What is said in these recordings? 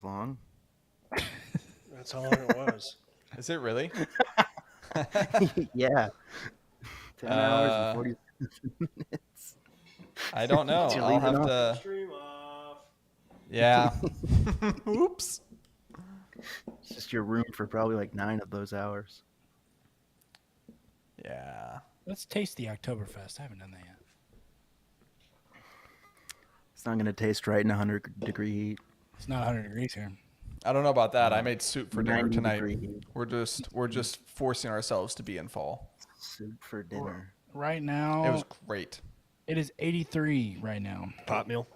long. That's how long it was. Is it really? Yeah, 10 hours and Uh, 40 minutes. I don't Did know. you I'll leave it have on? to. Stream off. Yeah. Oops. It's just your room for probably like 9 of those hours. Yeah. Let's taste the Oktoberfest. I haven't done that yet. It's not gonna taste right in 100-degree heat. It's not 100 degrees here. I don't know about that. I made soup for dinner 90 tonight. degree heat. We're just forcing ourselves to be in fall. Soup for dinner. Right now, It was great. it is 83 right now. Pot meal.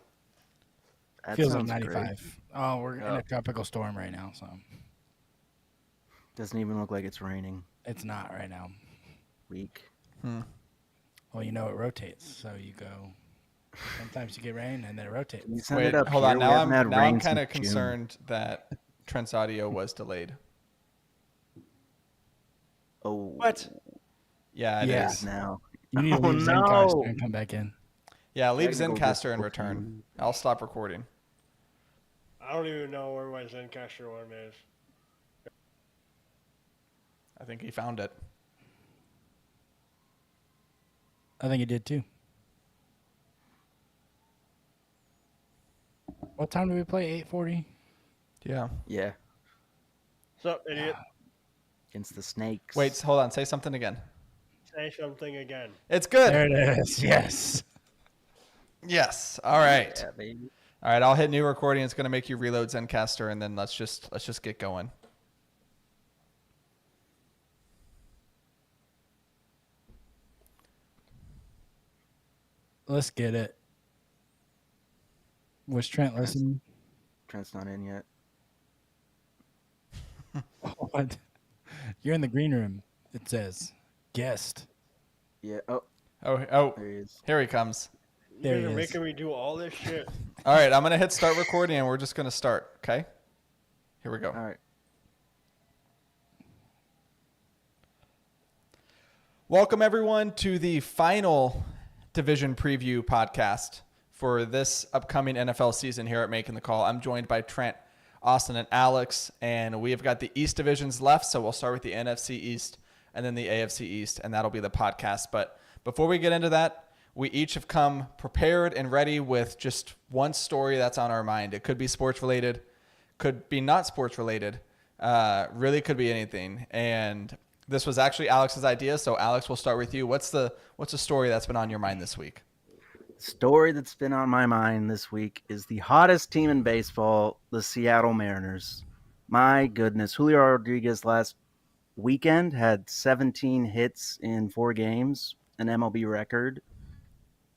That Feels like sounds 95. great. Oh, we're in Oh. a tropical storm right now, so Doesn't even look like it's raining. it's not right now. Weak. Well, it rotates, so you go. Sometimes you get rain and then it rotates. Can you send Wait, it up hold here? on. We Now haven't had I'm rain kind of since June. concerned that Trent's audio was delayed. Oh. What? Yeah, it Yeah. is. Now. You need to Oh, leave no. Zencaster and come back in. Yeah, leave Technical Zencaster and difficulty. return. I'll stop recording. I don't even know where my Zencaster one is. I think he found it. I think it did too. What time do we play? 8:40. Yeah. Yeah. What's up, idiot? Against the snakes. Wait, hold on. Say something again. Say something again. It's good. There it is. Yes. Yes. All right. Yeah, baby. All right. I'll hit new recording. It's going to make you reload Zencaster, and then let's just get going. Let's get it. Was Trent listening? Trent's not in yet. What? You're in the green room. It says guest. Yeah. Oh, Oh, there he is. here he comes. There You he guys are is. making me do all this shit. All right. I'm going to hit start recording, and we're just going to start. Okay. Here we go. All right. Welcome, everyone, to the final division preview podcast for this upcoming NFL season here at Making the Call. I'm joined by Trent, Austin, and Alex, and we have got the East divisions left, so we'll start with the NFC East and then the AFC East, and that'll be the podcast. But before we get into that, we each have come prepared and ready with just one story that's on our mind. It could be sports-related, could be not sports-related, really could be anything. And this was actually Alex's idea, so Alex, we'll start with you. What's the story that's been on your mind this week? Story that's been on my mind this week is the hottest team in baseball, the Seattle Mariners. My goodness, Julio Rodriguez last weekend had 17 hits in 4 games, an MLB record.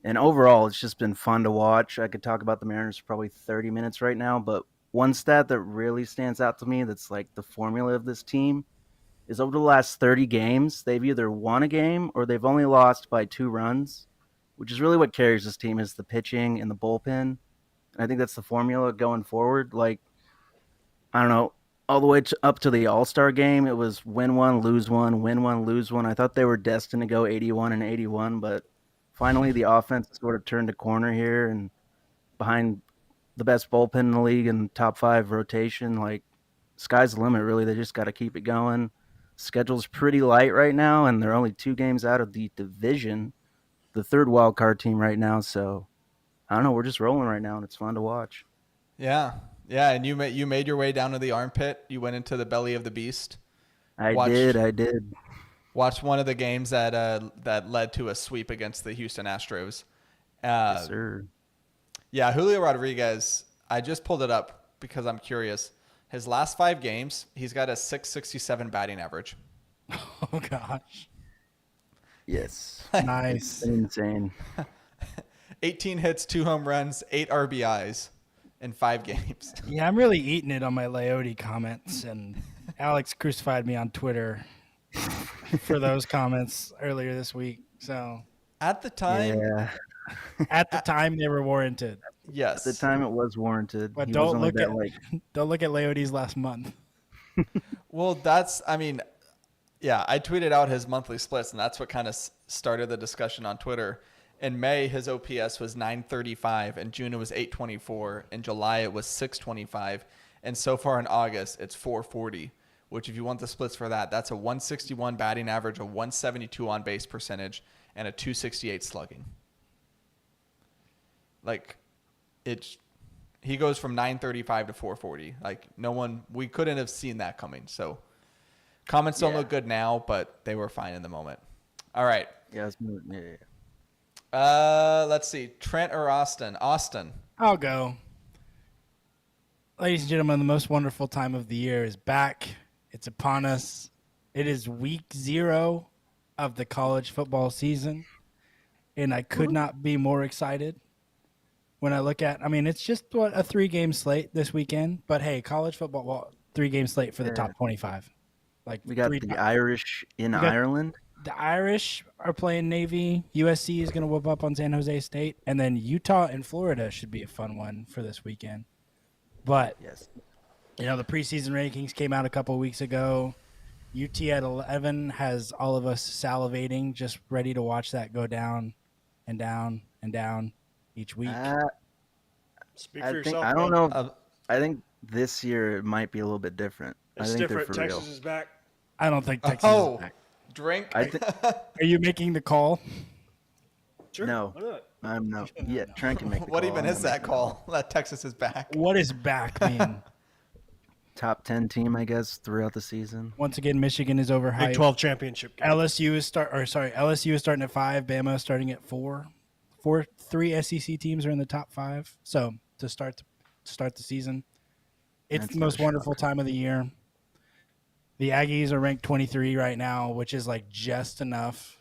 And overall, it's just been fun to watch. I could talk about the Mariners for probably 30 minutes right now, but one stat that really stands out to me that's like the formula of this team is over the last 30 games, they've either won a game or they've only lost by 2 runs, which is really what carries this team is the pitching and the bullpen. And I think that's the formula going forward. Like, I don't know, all the way up to the All-Star game, it was win one, lose one, win one, lose one. I thought they were destined to go 81 and 81, but finally the offense sort of turned a corner here, and behind the best bullpen in the league and top 5 rotation, like, sky's the limit, really. They just got to keep it going. Schedule's pretty light right now, and they're only 2 games out of the division, the 3rd wild card team right now. So I don't know. We're just rolling right now, and it's fun to watch. Yeah. And you made your way down to the armpit. You went into the belly of the beast. I did. Watched one of the games that led to a sweep against the Houston Astros. Yes, sir. Yeah, Julio Rodriguez, I just pulled it up because I'm curious. His last 5 games, he's got a .667 batting average. Oh gosh. Yes. Nice. It's insane. 18 hits, 2 home runs, 8 RBIs in 5 games. Yeah, I'm really eating it on my Leote comments, and Alex crucified me on Twitter for those comments earlier this week. So At the time, Yeah. at the time, they were warranted. yes. At the time, it was warranted. But He was don't only look that, at like, don't look at Leote's last month. Well, yeah, I tweeted out his monthly splits, and that's what kind of started the discussion on Twitter. In May, his OPS was 935. In June, it was 824. In July, it was 625. And so far in August, it's 440, which if you want the splits for that, that's a 161 batting average, a 172 on base percentage, and a 268 slugging. Like, he goes from 935 to 440. Like, we couldn't have seen that coming. So comments don't look good now, but they were fine in the moment. All right. Yeah. Let's see. Trent or Austin? Austin. I'll go. Ladies and gentlemen, the most wonderful time of the year is back. It's upon us. It is week 0 of the college football season, and I could not be more excited. When I look at, it's just a 3-game slate this weekend, but hey, college football, 3-game slate for the top 25. Like We got the Irish in Ireland. The Irish are playing Navy. USC is going to whoop up on San Jose State, and then Utah and Florida should be a fun one for this weekend. But Yes. the preseason rankings came out a couple of weeks ago. UT at 11 has all of us salivating, just ready to watch that go down and down and down each week. Speak for yourself. I don't know. I think this year it might be a little bit different. It's I think different. they're for Texas real. is back. I don't think Texas is back. Drink. I think Are you making the call? Sure. no. Why not? I'm no. Yeah, Trent can make the What call. even I'm is gonna that make the call? That Texas is back. What does back mean? Top 10 team, I guess, throughout the season. Once again, Michigan is overhyped. Big 12 championship game. LSU is starting at 5. Bama is starting at 4. 3 SEC teams are in the top 5. So to start the season, it's That's the not most a wonderful shocker. time of the year. The Aggies are ranked 23 right now, which is like just enough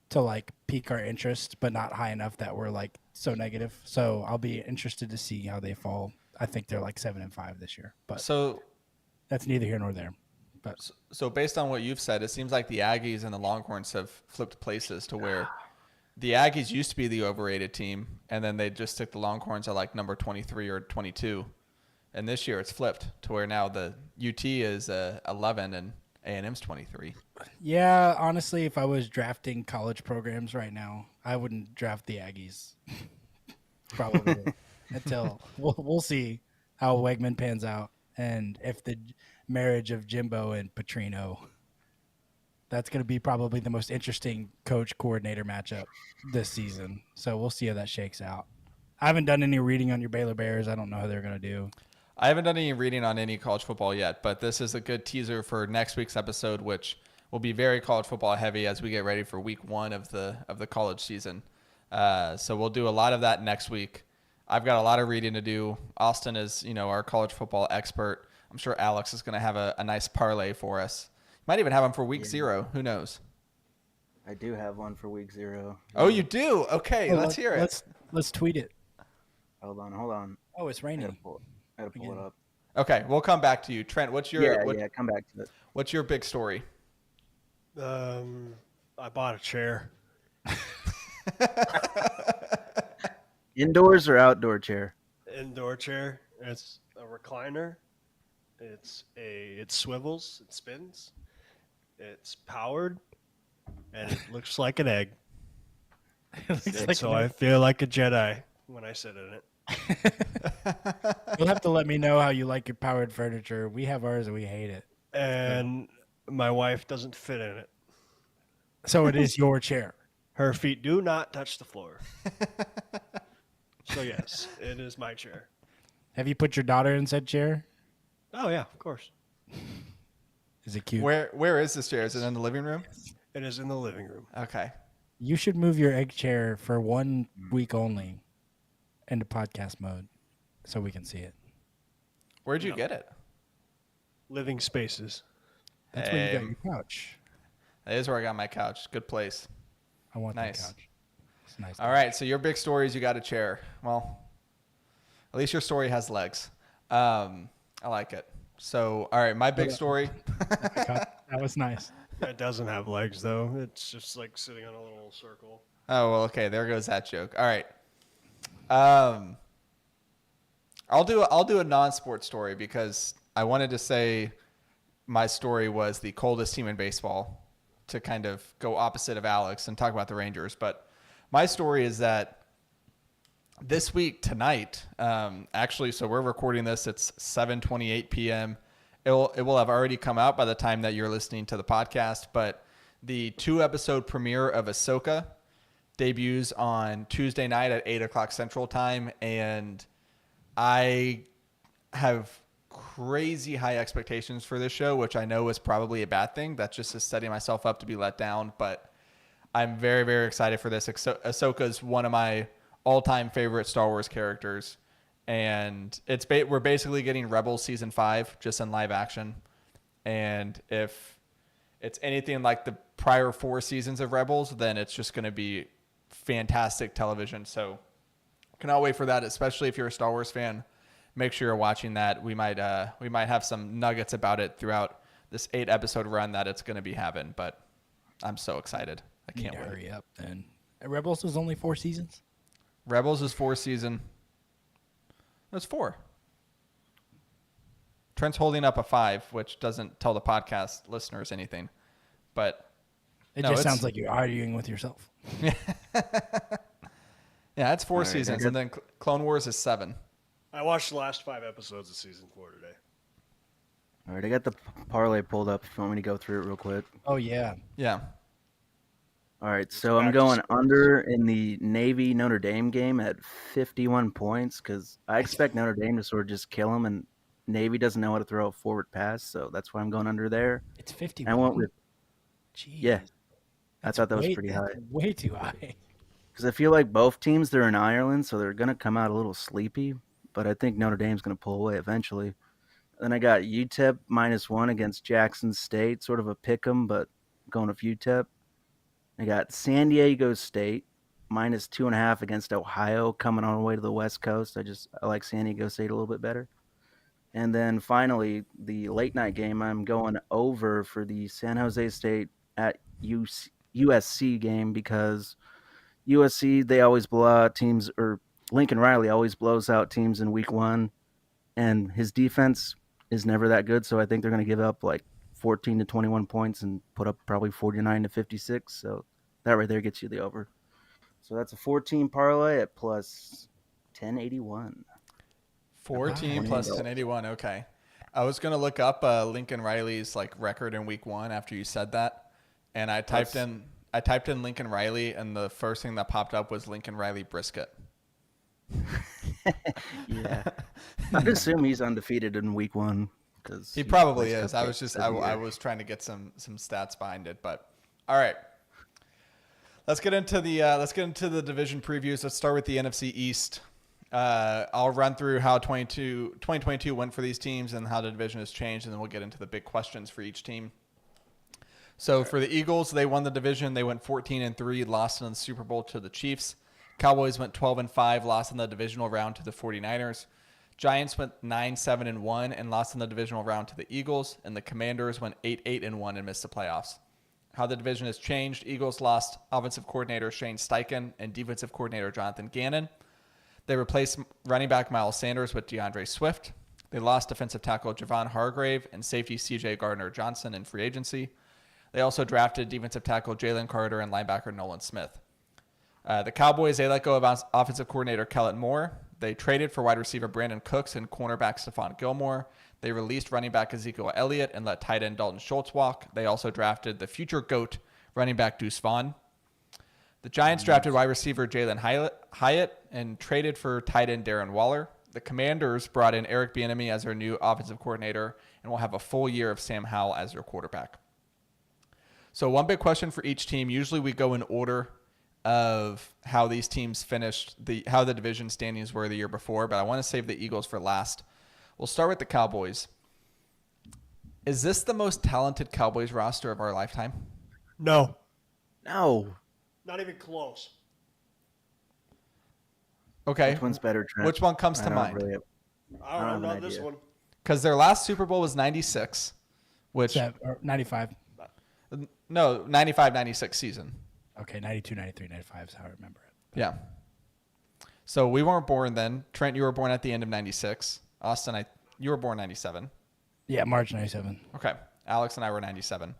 to like pique our interest, but not high enough that we're like so negative. So I'll be interested to see how they fall. I think they're like 7-5 this year, but So that's neither here nor there. But So based on what you've said, it seems like the Aggies and the Longhorns have flipped places to where the Aggies used to be the overrated team, and then they just took the Longhorns at like number 23 or 22. And this year it's flipped to where now the UT is 11 and A&M's 23. yeah, honestly, if I was drafting college programs right now, I wouldn't draft the Aggies. Probably until we'll see how Wegman pans out and if the marriage of Jimbo and Petrino. That's going to be probably the most interesting coach-coordinator matchup this season. So we'll see how that shakes out. I haven't done any reading on your Baylor Bears. I don't know how they're going to do. I haven't done any reading on any college football yet, but this is a good teaser for next week's episode, which will be very college football heavy as we get ready for week 1 of the college season. So we'll do a lot of that next week. I've got a lot of reading to do. Austin is, our college football expert. I'm sure Alex is going to have a nice parlay for us. Might even have him for week 0. Who knows? I do have one for week 0. Oh, you do? Okay, let's hear it. Let's tweet it. Hold on. Oh, it's I raining. gotta pull it up. Okay, we'll come back to you. Trent, what's your Come back to it. what's your big story? I bought a chair. Indoors or outdoor chair? Indoor chair. It's a recliner. It swivels. It spins. It's powered, and it looks like an egg. I feel like a Jedi when I sit in it. You'll have to let me know how you like your powered furniture. We have ours and we hate it. And my wife doesn't fit in it. So it is your chair. Her feet do not touch the floor. So yes, it is my chair. Have you put your daughter in said chair? Oh yeah, of course. Is it cute? Where is this chair? Is it in the living room? It is in the living room. Okay. You should move your egg chair for 1 week only into podcast mode so we can see it. Where'd you get it? Living spaces. That's where you got your couch. That is where I got my couch. Good place. I want Nice. that couch. It's nice. All right, so your big story is you got a chair. Well, at least your story has legs. I like it. So, all right, my big story. That was nice. It doesn't have legs though. It's just like sitting on a little circle. Oh, well, okay, there goes that joke. All right. I'll do a non-sport story because I wanted to say my story was the coldest team in baseball to kind of go opposite of Alex and talk about the Rangers. But my story is that this week tonight, actually, so we're recording this. It's 7:28 p.m. It will have already come out by the time that you're listening to the podcast. But the 2-episode premiere of Ahsoka debuts on Tuesday night at 8 o'clock Central Time, and I have crazy high expectations for this show, which I know is probably a bad thing. That's just setting myself up to be let down. But I'm very, very excited for this. Ahsoka is one of my all-time favorite Star Wars characters, and we're basically getting Rebels season 5 just in live action. And if it's anything like the prior 4 seasons of Rebels, then it's just going to be fantastic television. So cannot wait for that, especially if you're a Star Wars fan. Make sure you're watching that. We might have some nuggets about it throughout this 8-episode run that it's going to be having, but I'm so excited. I can't wait. Hurry up then. Rebels was only 4 seasons. Rebels is 4 season. It's 4. Trent's holding up a 5, which doesn't tell the podcast listeners anything. But It just sounds like you're arguing with yourself. Yeah, it's 4 All right, seasons, and then Clone Wars is 7. I watched the last 5 episodes of season 4 today. All right, I got the parlay pulled up if you want me to go through it real quick. Oh, yeah. Yeah. All right, so I'm going under in the Navy Notre Dame game at 51 points because I expect Notre Dame to sort of just kill them, and Navy doesn't know how to throw a forward pass, so that's why I'm going under there. It's 50. I went with Jeez. yeah. I thought that was pretty that's high Way too high. because I feel like both teams they're in Ireland, so they're gonna come out a little sleepy, but I think Notre Dame's gonna pull away eventually. Then I got UTEP -1 against Jackson State, sort of a pick 'em, but going with UTEP. I got San Diego State -2.5 against Ohio, coming on the way to the West Coast. I like San Diego State a little bit better. And then finally, the late night game, I'm going over for the San Jose State at USC game because USC, they always blow out teams, or Lincoln Riley always blows out teams in week 1, and his defense is never that good, so I think they're going to give up like 14 to 21 points and put up probably 49 to 56. So that right there gets you the over. So that's a 14 parlay at plus 1081. 14 plus 1081. Okay. I was going to look up Lincoln Riley's like record in week 1 after you said that. And I typed in Lincoln Riley, and the first thing that popped up was Lincoln Riley brisket. Yeah. I'd assume he's undefeated in week 1. He probably is. I was trying to get some stats behind it, but all right. Let's get into the division previews. Let's start with the NFC East. I'll run through how 2022 went for these teams and how the division has changed, and then we'll get into the big questions for each team. So for the Eagles, they won the division. They went 14-3, lost in the Super Bowl to the Chiefs. Cowboys went 12-5, lost in the divisional round to the 49ers. Giants went 9-7-1 and lost in the divisional round to the Eagles, and the Commanders went 8-8-1 and missed the playoffs. How the division has changed: Eagles lost offensive coordinator Shane Steichen and defensive coordinator Jonathan Gannon. They replaced running back Miles Sanders with DeAndre Swift. They lost defensive tackle Javon Hargrave and safety C.J. Gardner-Johnson in free agency. They also drafted defensive tackle Jalen Carter and linebacker Nolan Smith. The Cowboys, they let go of offensive coordinator Kellen Moore. They traded for wide receiver Brandon Cooks and cornerback Stephon Gilmore. They released running back Ezekiel Elliott and let tight end Dalton Schultz walk. They also drafted the future GOAT running back Deuce Vaughn. The Giants drafted wide receiver Jalen Hyatt and traded for tight end Darren Waller. The Commanders brought in Eric Bieniemy as their new offensive coordinator and will have a full year of Sam Howell as their quarterback. So one big question for each team. Usually we go in order of how these teams finished, how the division standings were the year before, but I want to save the Eagles for last. We'll start with the Cowboys. Is this the most talented Cowboys roster of our lifetime? No. No. Not even close. Okay. Which one's better, Trent? Which one comes to mind? I don't know, not this one. Because their last Super Bowl was 96, which... 95. No, 95-96 season. Okay, 92, 93, 95 is how I remember it. Yeah. So we weren't born then. Trent, you were born at the end of 96. Austin, you were born 97. Yeah, March 97. Okay. Alex and I were 97.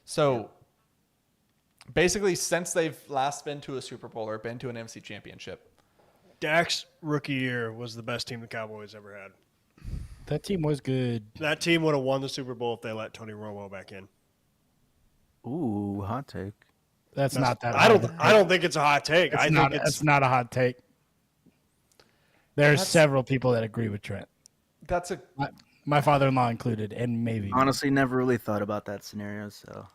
So basically, since they've last been to a Super Bowl or been to an NFC championship, Dak's rookie year was the best team the Cowboys ever had. That team was good. That team would have won the Super Bowl if they let Tony Romo back in. Ooh, hot take. That's not that. I don't think it's a hot take. I think it's not a hot take. There's several people that agree with Trent. That's a My father-in-law included, and maybe Honestly, never really thought about that scenario. So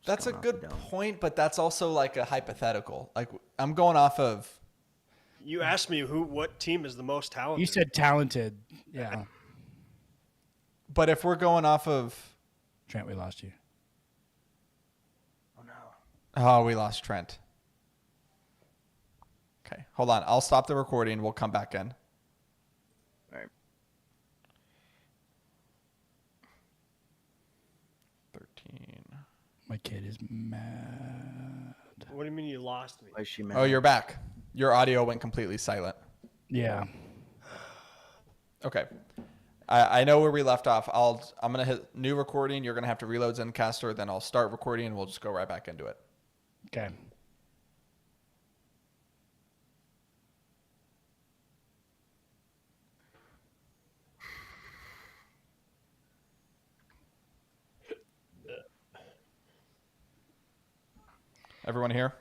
that's a going off the good dome. point, but that's also like a hypothetical. Like I'm going off of. You asked me what team is the most talented. you said talented. Yeah, But if we're going off of, Trent, we lost you. Oh no. oh, we lost Trent. Okay, hold on. I'll stop the recording. We'll come back in. All right. 13. My kid is mad. What do you mean you lost me? Why is she mad? Oh, you're back. Your audio went completely silent. Yeah. Okay. I know where we left off. I'm gonna hit new recording. You're gonna have to reload Zencaster. Then I'll start recording, and we'll just go right back into it. Okay. Everyone here?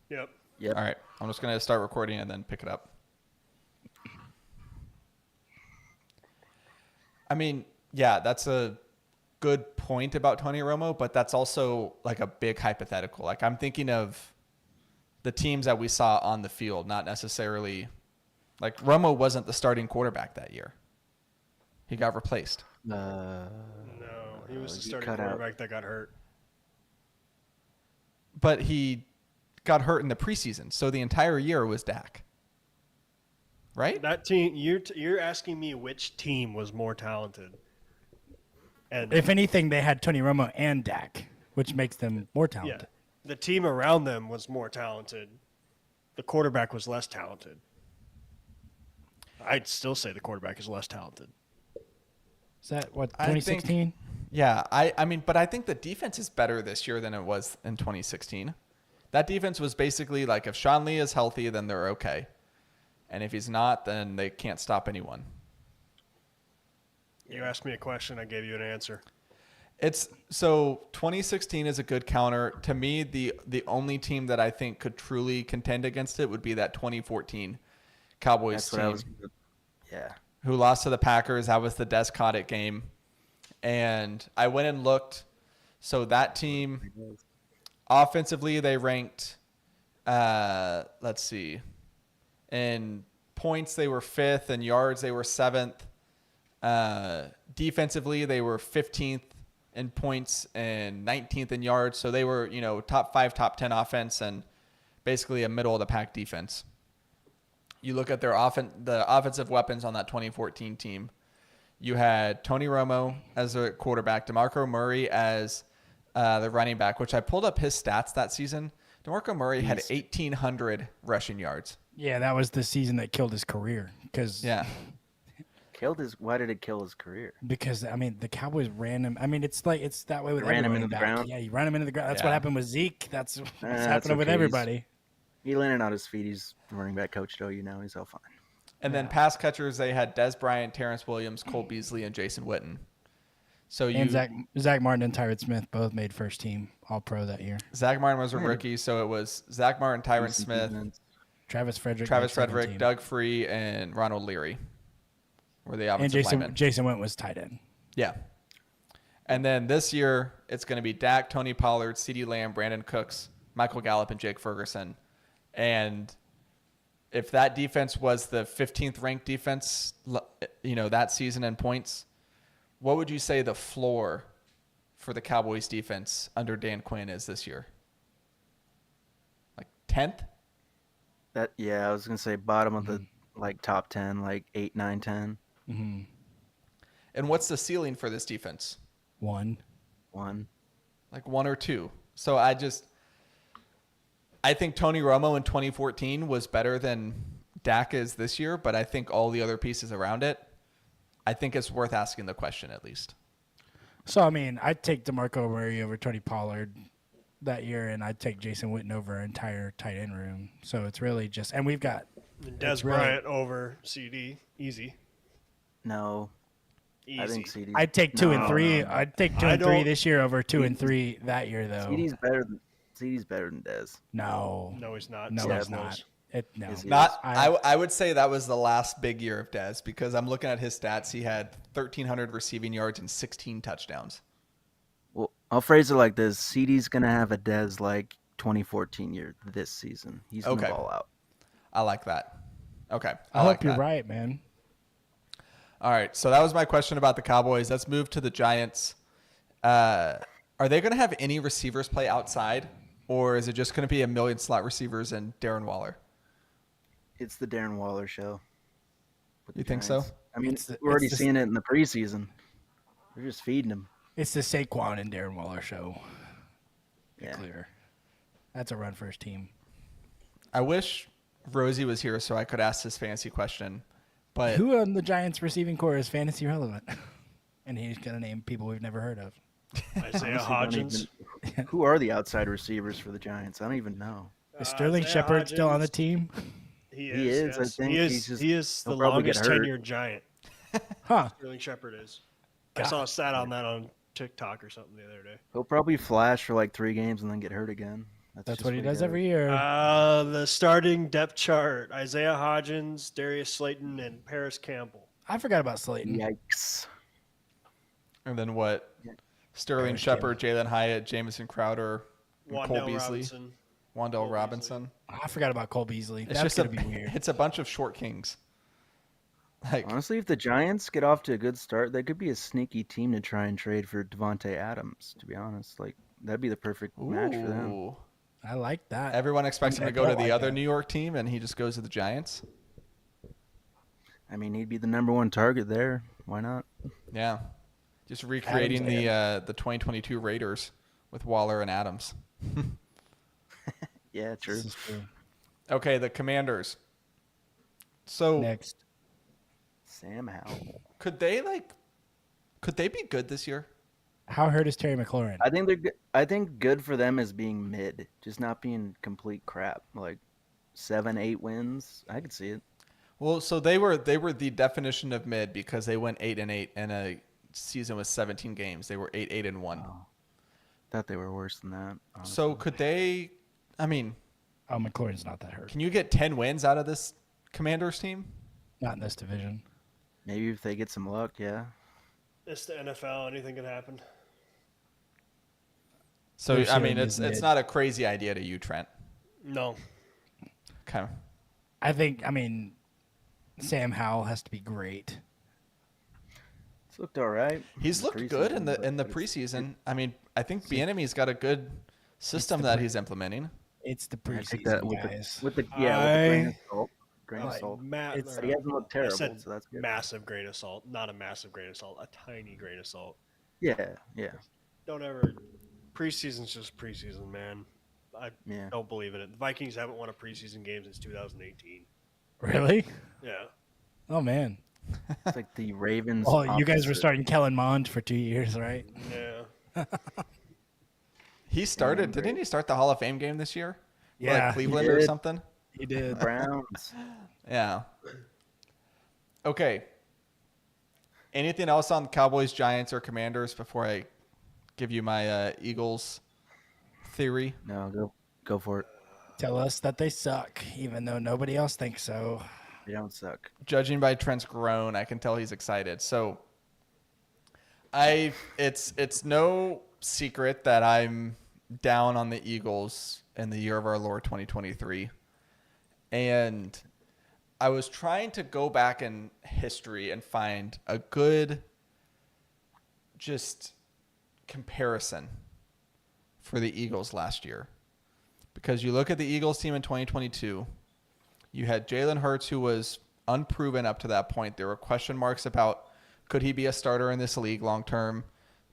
Yep. Yep. All right. I'm just gonna start recording and then pick it up. I mean, yeah, that's a good point about Tony Romo, but that's also like a big hypothetical. Like I'm thinking of the teams that we saw on the field, not necessarily like Romo wasn't the starting quarterback that year. He got replaced. No, he was the you starting cut out. quarterback that got hurt. But he got hurt in the preseason, so the entire year was Dak. Right? That team, you're asking me which team was more talented. And If anything, they had Tony Romo and Dak, which makes them more yeah, talented. the team around them was more talented. The quarterback was less talented. I'd still say the quarterback is less talented. Is that what I think- 2016? Yeah, I mean, but I think the defense is better this year than it was in 2016. That defense was basically like if Sean Lee is healthy, then they're okay. And if he's not, then they can't stop anyone. You asked me a question, I gave you an answer. It's so 2016 is a good counter. To me, the only team that I think could truly contend against it would be that 2014 Cowboys That's what I team was. Yeah. who lost to the Packers. That was the Des Cottick game. And I went and looked. So that team, offensively, they ranked, let's see, in points, they were 5th. In yards, they were 7th. Defensively, they were 15th in points and 19th in yards. So they were, top 5, top 10 offense and basically a middle of the pack defense. You look at the offensive weapons on that 2014 team. You had Tony Romo as a quarterback, DeMarco Murray as the running back, which I pulled up his stats that season. DeMarco Murray had 1,800 rushing yards. Yeah, that was the season that killed his career. Yeah. Why did it kill his career? Because I mean, the Cowboys ran him. I mean, it's that way with Ran every him running into the back. ground? Yeah, you run him into the ground. That's Yeah. what happened with Zeke. That's what's That's happening with okay. everybody. He landed on his feet. He's the running back coach, though. He's all fine. And then pass catchers, they had Des Bryant, Terrence Williams, Cole Beasley, and Jason Witten. So And Zach Martin and Tyron Smith both made first team All Pro that year. Zach Martin was a rookie, so it was Zach Martin, Tyron Decent Smith, defense. Travis Frederick, Travis made second Frederick, team. Doug Free, and Ronald Leary were the and offensive linemen. Jason Went was tight end. Yeah. And then this year, it's going to be Dak, Tony Pollard, CeeDee Lamb, Brandon Cooks, Michael Gallup, and Jake Ferguson. And if that defense was the 15th ranked defense, that season in points, what would you say the floor for the Cowboys defense under Dan Quinn is this year? Like 10th? I was gonna say bottom of the top 10, like 8, 9, 10. Mm-hmm. And what's the ceiling for this defense? 1. 1. Like 1 or 2. So I think Tony Romo in 2014 was better than Dak is this year, but I think all the other pieces around it, I think it's worth asking the question at least. So, I mean, I'd take DeMarco Murray over Tony Pollard that year, and I'd take Jason Witten over our entire tight end room. So it's really just – and we've got And That's Des really- Bryant over CD. Easy. No, Easy. I think CD's. I'd take 2 and No, 3. no, no. I'd take 2 I and 3 don't- this year over 2 and CD's 3 that year, though. CD's better than Dez. No, No, he's not. no, It's it's close. not. No. Yes, he Not. I- I would say that was the last big year of Dez because I'm looking at his stats. He had 1,300 receiving yards and 16 touchdowns. Well, I'll phrase it like this: CD's gonna have a Dez like 2014 year this season. He's gonna Okay. ball out. I like that. Okay. I like hope you're that. right, man. All right. So that was my question about the Cowboys. Let's move to the Giants. Are they going to have any receivers play outside, or is it just going to be a million slot receivers and Darren Waller? It's the Darren Waller show. with the You think so? Giants. I mean, It's the- we're already it's the- seeing it in the preseason. They're just feeding him. It's the Saquon and Darren Waller show. Be Yeah. clear. That's a run first team. I wish Rosie was here so I could ask this fantasy question, but Who on the Giants receiving core is fantasy relevant? And he's going to name people we've never heard of. Isaiah Honestly, don't Hodgins. even- Who are the outside receivers for the Giants? I don't even know. Is Sterling Isaiah Shepard still on the Hodgins. team? He He is. is, I Yes. think. He is. He's just- he is the he'll probably get longest hurt. tenured Giant. Huh. Sterling Shepard is. God. I saw a stat on that on TikTok or something the other day. He'll probably flash for like 3 games and then get hurt again. That's just what he does every year. The starting depth chart: Isaiah Hodgins, Darius Slayton, and Paris Campbell. I forgot about Slayton. Yikes. and then what? Yeah. Sterling Aaron Shepard, Jalen Hyatt, Jamison Crowder, and Cole Wandale Beasley, Robinson. Wandell Cole Robinson. I forgot about Cole Beasley. It's That's just going to be weird. It's a bunch of short kings. Like Honestly, if the Giants get off to a good start, they could be a sneaky team to try and trade for Devontae Adams, to be honest. Like, that'd be the perfect match for them. ooh. I like that. Everyone expects him I to go to don't the like other that. New York team, and he just goes to the Giants. I mean, he'd be the number 1 target there. Why not? Yeah, just recreating Adams, the 2022 Raiders with Waller and Adams. Yeah, true. This is true. Okay, the Commanders. So Next. Sam Howell. could they be good this year? How hurt is Terry McLaurin? I think they're good. I think good for them is being mid, just not being complete crap. Like 7, 8 wins. I could see it. Well, so they were the definition of mid because they went 8-8 in a season with 17 games. They were 8-1. Oh, thought they were worse than that. Honestly. So could they? I mean, Oh, McLaurin's not that hurt. can you get 10 wins out of this Commanders team? Not in this division. Maybe if they get some luck, yeah. It's the NFL. Anything can happen. So Their I mean, ceiling it's is mid. not a crazy idea to you, Trent. No. Okay. I mean, Sam Howell has to be great. It's looked all right. He's in looked good in preseason, the but it's- preseason. I mean, I think Bieniemy's got a good system that he's implementing. It's the I take that preseason, guys. with the grain of salt. Grain of Like, salt. It's- But he hasn't looked terrible, I said so that's good. massive grain of salt, not a massive grain of salt, a tiny grain of salt. Yeah, yeah, Don't ever. Preseason's just preseason, man. I yeah. don't believe in it. The Vikings haven't won a preseason game since 2018. Really? Yeah. Oh, man. It's like the Ravens. Oh, you guys were opposite. starting Kellen Mond for 2 years, right? Yeah. He started. Didn't he start the Hall of Fame game this year? For, Yeah, like he Cleveland or did. something. He did. Browns. Yeah. Okay. Anything else on Cowboys, Giants, or Commanders before I give you my Eagles theory? No, go for it. Tell us that they suck, even though nobody else thinks so. They don't suck. Judging by Trent's groan, I can tell he's excited. So it's no secret that I'm down on the Eagles in the year of our Lord 2023. And I was trying to go back in history and find a good just comparison for the Eagles last year. Because you look at the Eagles team in 2022, you had Jalen Hurts, who was unproven up to that point. There were question marks about could he be a starter in this league long term.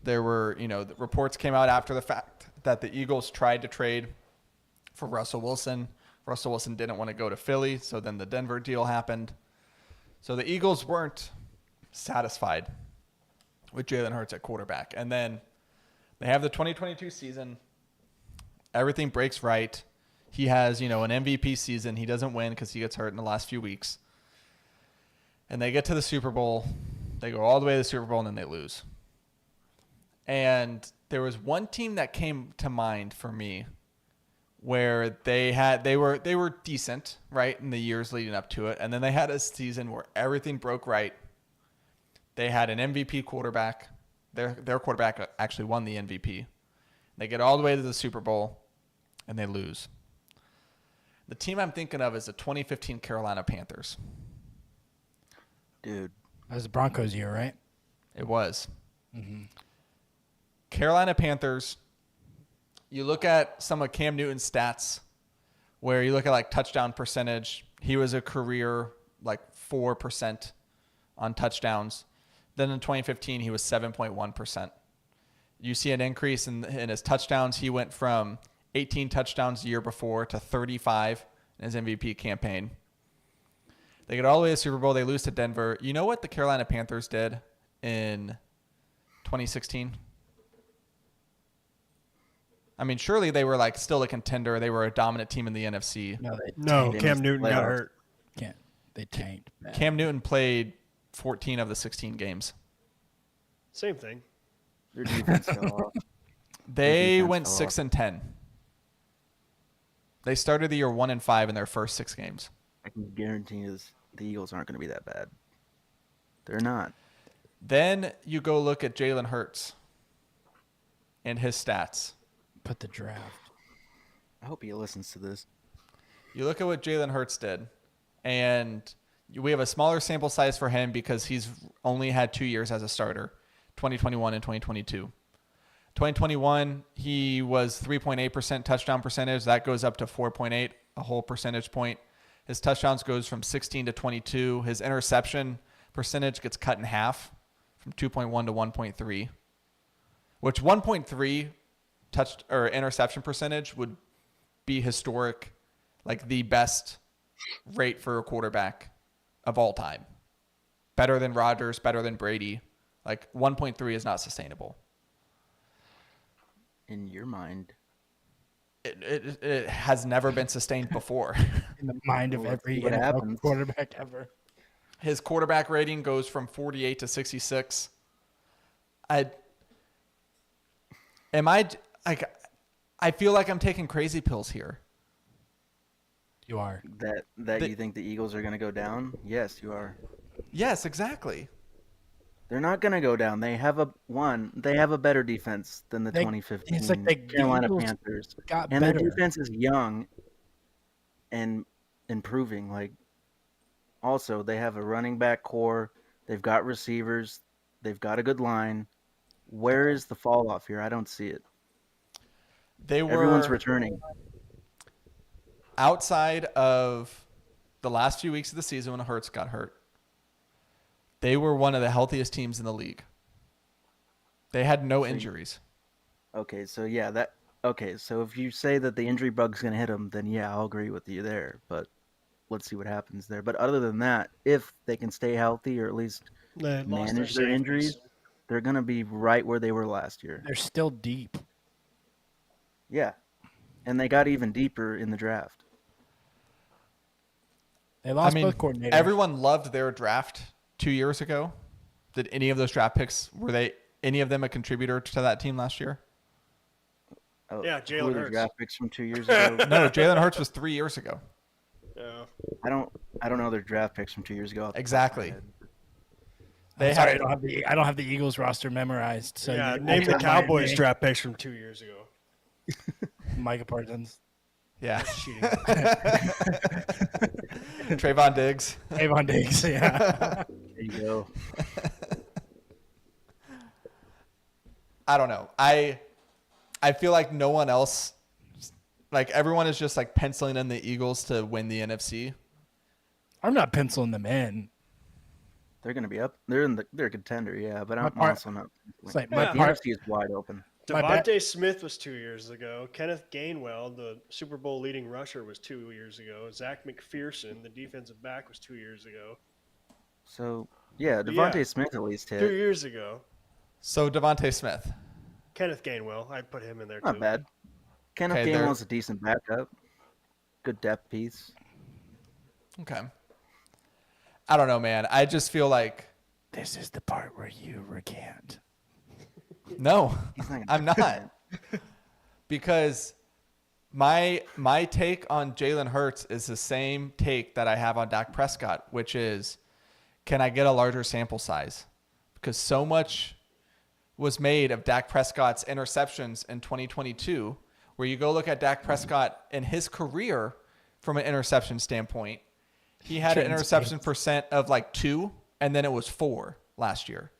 There were, the reports came out after the fact that the Eagles tried to trade for Russell Wilson. Russell Wilson didn't want to go to Philly, so then the Denver deal happened. So the Eagles weren't satisfied with Jalen Hurts at quarterback. And then they have the 2022 season. Everything breaks right. He has, an MVP season. He doesn't win because he gets hurt in the last few weeks. And they get to the Super Bowl. They go all the way to the Super Bowl, and then they lose. And there was one team that came to mind for me where they were decent, right, in the years leading up to it. And then they had a season where everything broke right. They had an MVP quarterback. Their quarterback actually won the MVP. They get all the way to the Super Bowl, and they lose. The team I'm thinking of is the 2015 Carolina Panthers. Dude. That was the Broncos year, right? It was. Mm-hmm. Carolina Panthers, you look at some of Cam Newton's stats where you look at like touchdown percentage. He was a career like 4% on touchdowns. Then in 2015, he was 7.1%. You see an increase in his touchdowns. He went from 18 touchdowns the year before to 35 in his MVP campaign. They get all the way to the Super Bowl. They lose to Denver. You know what the Carolina Panthers did in 2016? I mean, surely they were like still a contender. They were a dominant team in the NFC. No, They Cam missed Newton the got playoffs. hurt. They tanked. Man. Cam Newton played 14 of the 16 games. Same thing. Their defense fell off. They defense went fell 6-10. They started the year 1-5 in their first 6 games. I can guarantee you the Eagles aren't going to be that bad. They're not. Then you go look at Jalen Hurts and his stats. Put the draft. I hope he listens to this. You look at what Jalen Hurts did, and we have a smaller sample size for him because he's only had 2 years as a starter, 2021 and 2022. 2021, he was 3.8% touchdown percentage. That goes up to 4.8, a whole percentage point. His touchdowns goes from 16 to 22. His interception percentage gets cut in half from 2.1 to 1.3, which 1.3 interception percentage would be historic, like the best rate for a quarterback of all time. Better than Rodgers, better than Brady. Like 1.3 is not sustainable. In your mind, It has never been sustained before. In the mind of Well, let's every see what NFL happens. quarterback ever. His quarterback rating goes from 48 to 66. I feel like I'm taking crazy pills here. You are. that you think the Eagles are going to go down? Yes, you are. Yes, exactly. They're not going to go down. They have a better defense than the They- 2015 it's like the Carolina Eagles Panthers. Got And better. their defense is young and improving. Like, also, they have a running back core. They've got receivers. They've got a good line. Where is the fall off here? I don't see it. They were Everyone's returning. outside of the last few weeks of the season when Hurts got hurt. They were one of the healthiest teams in the league. They had no injuries. Okay, so so if you say that the injury bug's going to hit them, then yeah, I'll agree with you there. But let's see what happens there. But other than that, if they can stay healthy or at least They lost manage their their safeties. injuries, they're going to be right where they were last year. They're still deep. Yeah. And they got even deeper in the draft. They lost I mean, both coordinators. everyone loved their draft 2 years ago. Did any of those draft picks, any of them a contributor to that team last year? Oh, Yeah, who Jalen were the Hurts. draft picks from 2 years ago. No, Jalen Hurts was 3 years ago. Yeah. I don't know their draft picks from 2 years ago. off the top of my Exactly. head. They I'm sorry, had- I don't have the Eagles roster memorized. So Yeah, you- name the remind Cowboys me. draft picks from 2 years ago. Micah Parsons, Yeah. Cheating. Trayvon Diggs. Avon Diggs. Yeah. There you go. I don't know. I feel like no one else, like everyone is just like penciling in the Eagles to win the NFC. I'm not penciling them in. They're going to be up. They're a contender, yeah, but I'm part- also not. It's like The my Yeah. part. NFC is wide open. My bad. Devontae Smith was 2 years ago. Kenneth Gainwell, the Super Bowl leading rusher, was 2 years ago. Zach McPherson, the defensive back, was 2 years ago. So, yeah, Devontae Yeah. Smith at least 2 hit. years ago. So Devontae Smith. Kenneth Gainwell, I'd put him in there Not too. bad. Kenneth Okay, Gainwell's a decent backup. Good depth piece. Okay. I don't know, man. I just feel like This is the part where you recant. no, He's not gonna I'm not. Because my take on Jalen Hurts is the same take that I have on Dak Prescott, which is, can I get a larger sample size? Because so much was made of Dak Prescott's interceptions in 2022, where you go look at Dak Prescott in his career from an interception standpoint, he had an interception percent of like 2, and then it was 4 last year.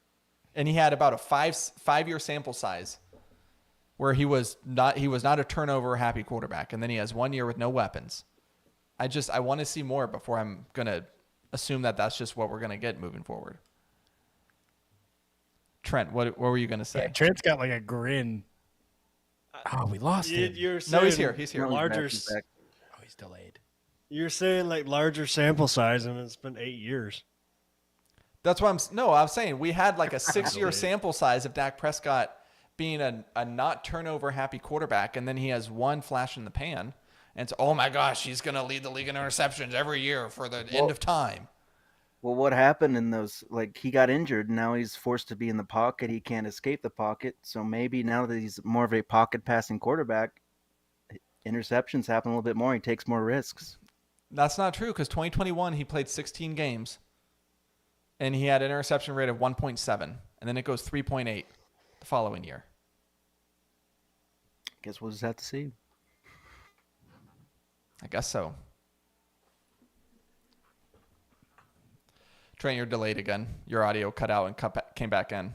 And he had about a five-year sample size where he was not a turnover happy quarterback, and then he has 1 year with no weapons. I want to see more before I'm gonna assume that that's just what we're gonna get moving forward. Trent, what were you gonna say? Yeah, Trent's got like a grin. Oh, we lost him. You're No, he's saying here. He's here. No, he's Larger. back, he's back. Oh, he's delayed. You're saying like larger sample size, and it's been 8 years. That's what I'm saying we had like a 6-year sample size of Dak Prescott being a not turnover happy quarterback, and then he has one flash in the pan, and it's, oh my gosh, he's gonna lead the league in interceptions every year for the end of time. Well, what happened in those? Like, he got injured, and now he's forced to be in the pocket. He can't escape the pocket. So maybe now that he's more of a pocket passing quarterback, interceptions happen a little bit more. He takes more risks. That's not true, because 2021 he played 16 games, and he had an interception rate of 1.7, and then it goes 3.8 the following year. Guess we'll just have to see. I guess so. Trent, you're delayed again. Your audio cut out and came back in.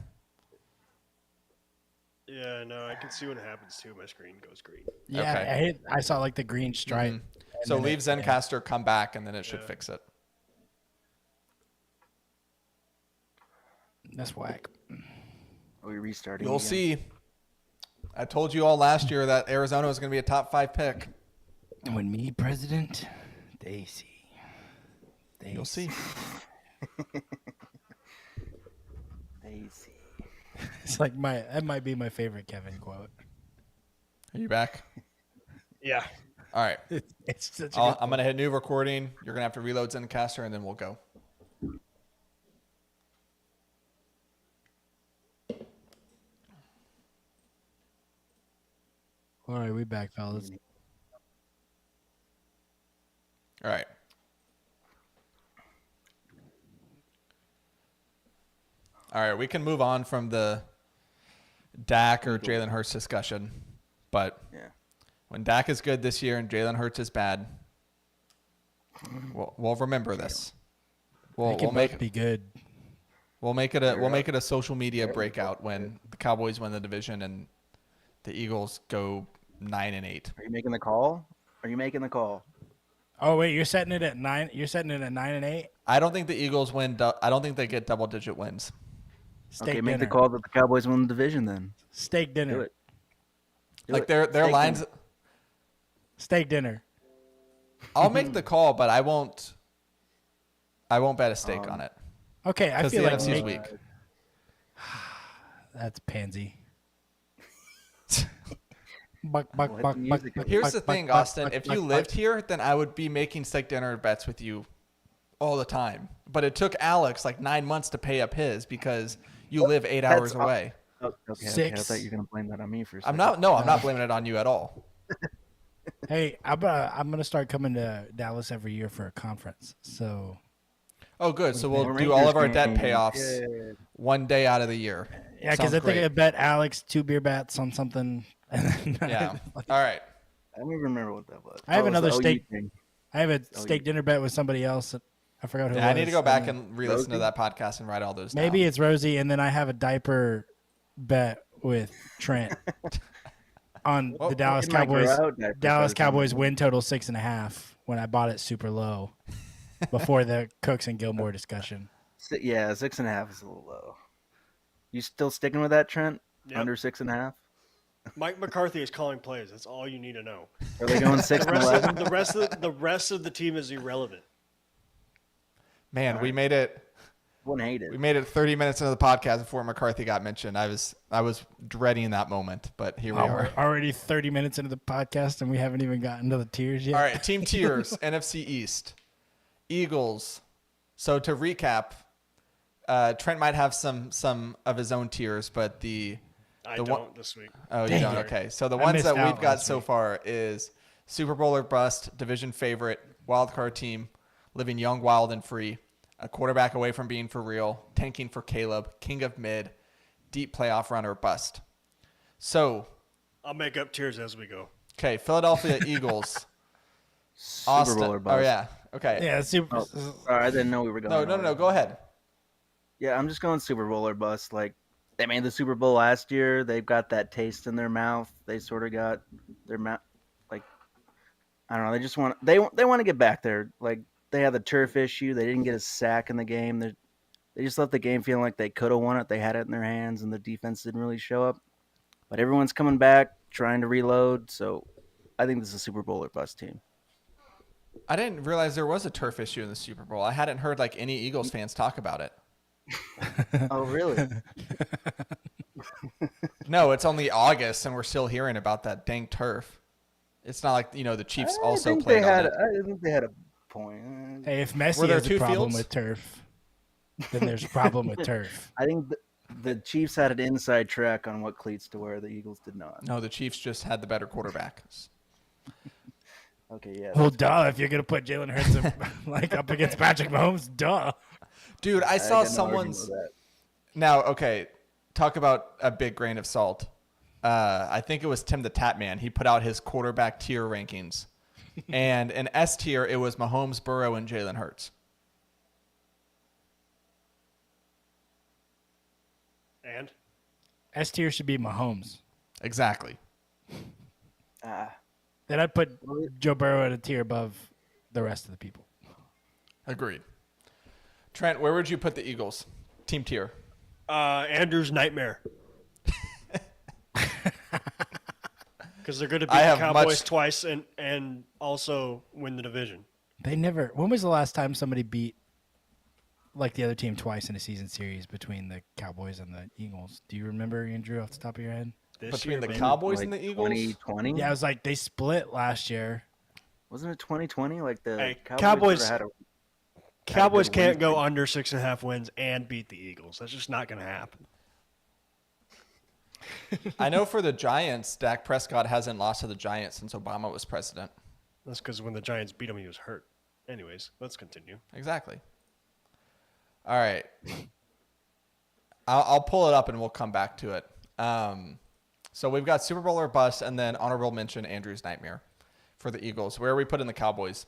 Yeah, no, I can see what happens too. My screen goes green. Yeah, Okay. I saw like the green stripe. So leave Zencaster, come back, and then it should fix it. That's whack. Are we restarting? You'll again? see. I told you all last year that Arizona was going to be a top 5 pick. When me president, they see. You'll see. They see. It's like that might be my favorite Kevin quote. Are you back? Yeah. All right. It's such a I'm going to hit new recording. You're going to have to reload Zencaster, and then we'll go. All right, we back, fellas. All right. All right, we can move on from the Dak or Jalen Hurts discussion, but Yeah. when Dak is good this year and Jalen Hurts is bad, we'll remember this. They can both be good. We'll make it a social media breakout when the Cowboys win the division and the Eagles go 9-8. Are you making the call? Are you making the call? Oh wait, you're setting it at 9. You're setting it at 9-8. I don't think the Eagles win. I don't think they get double-digit wins. Steak Okay, dinner. make the call that the Cowboys win the division then. Steak dinner. Do it. Do Like it. their Steak lines. dinner. Steak dinner. I'll make the call, but I won't bet a stake on it Okay, I because the feel like NFC's make- weak. that's pansy. We'll hit the music. Here's the thing, Austin. If you lived here, then I would be making steak dinner bets with you all the time. But it took Alex like 9 months to pay up his because you live 8 hours away. Oh, okay, I 6. thought you were going to blame that on me for a I'm second. not. I'm not blaming it on you at all. Hey, I'm gonna start coming to Dallas every year for a conference. So Oh, good. So we'll The do all of our Rangers debt game. payoffs Yeah. one day out of the year. yeah, because Sounds I think great. I bet Alex 2 beer bats on something. And then Yeah. All right. I don't even remember what that was. I have Oh, it was another the OU steak- thing. I have a Oh, steak dinner bet with somebody else. I forgot who. Yeah, it I need to was, go back then- and re-listen to Rosie? that podcast and write all those down. Maybe it's Rosie, and then I have a diaper bet with Trent on Oh, the Dallas In my Cowboys. grout diaper Dallas says Cowboys something. win total 6.5 when I bought it super low before the Cooks and Gilmore discussion. Yeah, 6.5 is a little low. You still sticking with that, Trent? Yep. Under 6.5? Mike McCarthy is calling plays. That's all you need to know. Are they going 6 The and rest, 11? of, the rest of the team is irrelevant. Man, we made it. One hated. We made it 30 minutes into the podcast before McCarthy got mentioned. I was dreading that moment, but here we are. We're already 30 minutes into the podcast, and we haven't even gotten to the tiers yet. All right, team tiers, NFC East. Eagles. So to recap, Trent might have some of his own tiers, but I don't this week. Oh, you Dang don't? it. Okay. So the I ones missed that out we've got last so week. far is Super Bowl or bust, division favorite, wild card team, living young, wild, and free, a quarterback away from being for real, tanking for Caleb, king of mid, deep playoff run or bust. So, I'll make up tiers as we go. okay, Philadelphia Eagles. Super Austin. Bowl or bust. Oh, yeah. Okay. Yeah, super. Oh, sorry, I didn't know we were going. No. Go ahead. Yeah, I'm just going Super Bowl or bust. Like, they made the Super Bowl last year. They've got that taste in their mouth. They sort of got their mouth, like, I don't know. They just want they want to get back there. Like, they had the turf issue. They didn't get a sack in the game. They just left the game feeling like they could have won it. They had it in their hands, and the defense didn't really show up. But everyone's coming back, trying to reload. So, I think this is a Super Bowl or bust team. I didn't realize there was a turf issue in the Super Bowl. I hadn't heard like any Eagles fans talk about it. Oh, really? No, it's only August, and we're still hearing about that dang turf. It's not like the Chiefs also played on it. I think they had a point. Hey, if Were Messi there has a two problem fields? with turf, then there's a problem with turf. I think the Chiefs had an inside track on what cleats to wear. The Eagles did not. No, the Chiefs just had the better quarterback. Okay, yeah. Well, duh. If you're gonna put Jalen Hurts like up against Patrick Mahomes, duh. Dude, I saw got no argument someone's. with that. Now, okay, talk about a big grain of salt. I think it was Tim the Tap Man. He put out his quarterback tier rankings. And in S tier, it was Mahomes, Burrow, and Jalen Hurts. And S tier should be Mahomes. Exactly. Then I'd put Joe Burrow at a tier above the rest of the people. Agreed. Trent, where would you put the Eagles? Team tier. Andrew's nightmare. Because they're going to beat I the have Cowboys much- twice and also win the division. They never. When was the last time somebody beat like the other team twice in a season series between the Cowboys and the Eagles? Do you remember, Andrew, off the top of your head? This Between year, the maybe. Cowboys Like and the Eagles? 2020? Yeah, it was like they split last year. Wasn't it 2020? Like the Hey, Cowboys Cowboys- had a Cowboys good can't win go streak. under 6.5 wins and beat the Eagles. That's just not going to happen. I know for the Giants, Dak Prescott hasn't lost to the Giants since Obama was president. That's because when the Giants beat him, he was hurt. Anyways, let's continue. Exactly. All right. I'll pull it up and we'll come back to it. So we've got Super Bowl or bust, and then honorable mention Andrew's nightmare for the Eagles. Where are we putting the Cowboys?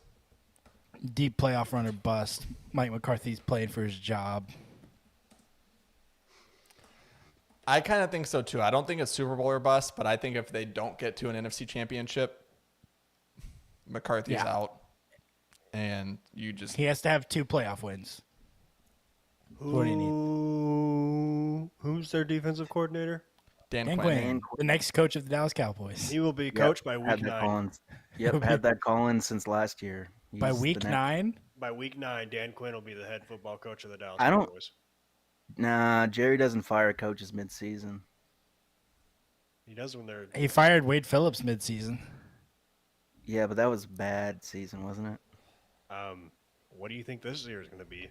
Deep playoff runner bust. Mike McCarthy's playing for his job. I kind of think so too. I don't think it's Super Bowl or bust, but I think if they don't get to an NFC championship, McCarthy's Yeah. out. And you just He has to have 2 playoff wins. What do you need? Who's their defensive coordinator? Dan Dan Quinn. Quinn, the next coach of the Dallas Cowboys. He will be Yep, coached by week had that 9. Collins. Yep, had that Collins since last year. By He's week the next- 9? By week 9, Dan Quinn will be the head football coach of the Dallas I don't- Cowboys. Nah, Jerry doesn't fire coaches mid-season. He does when they're. He fired Wade Phillips midseason. Yeah, but that was a bad season, wasn't it? What do you think this year is going to be?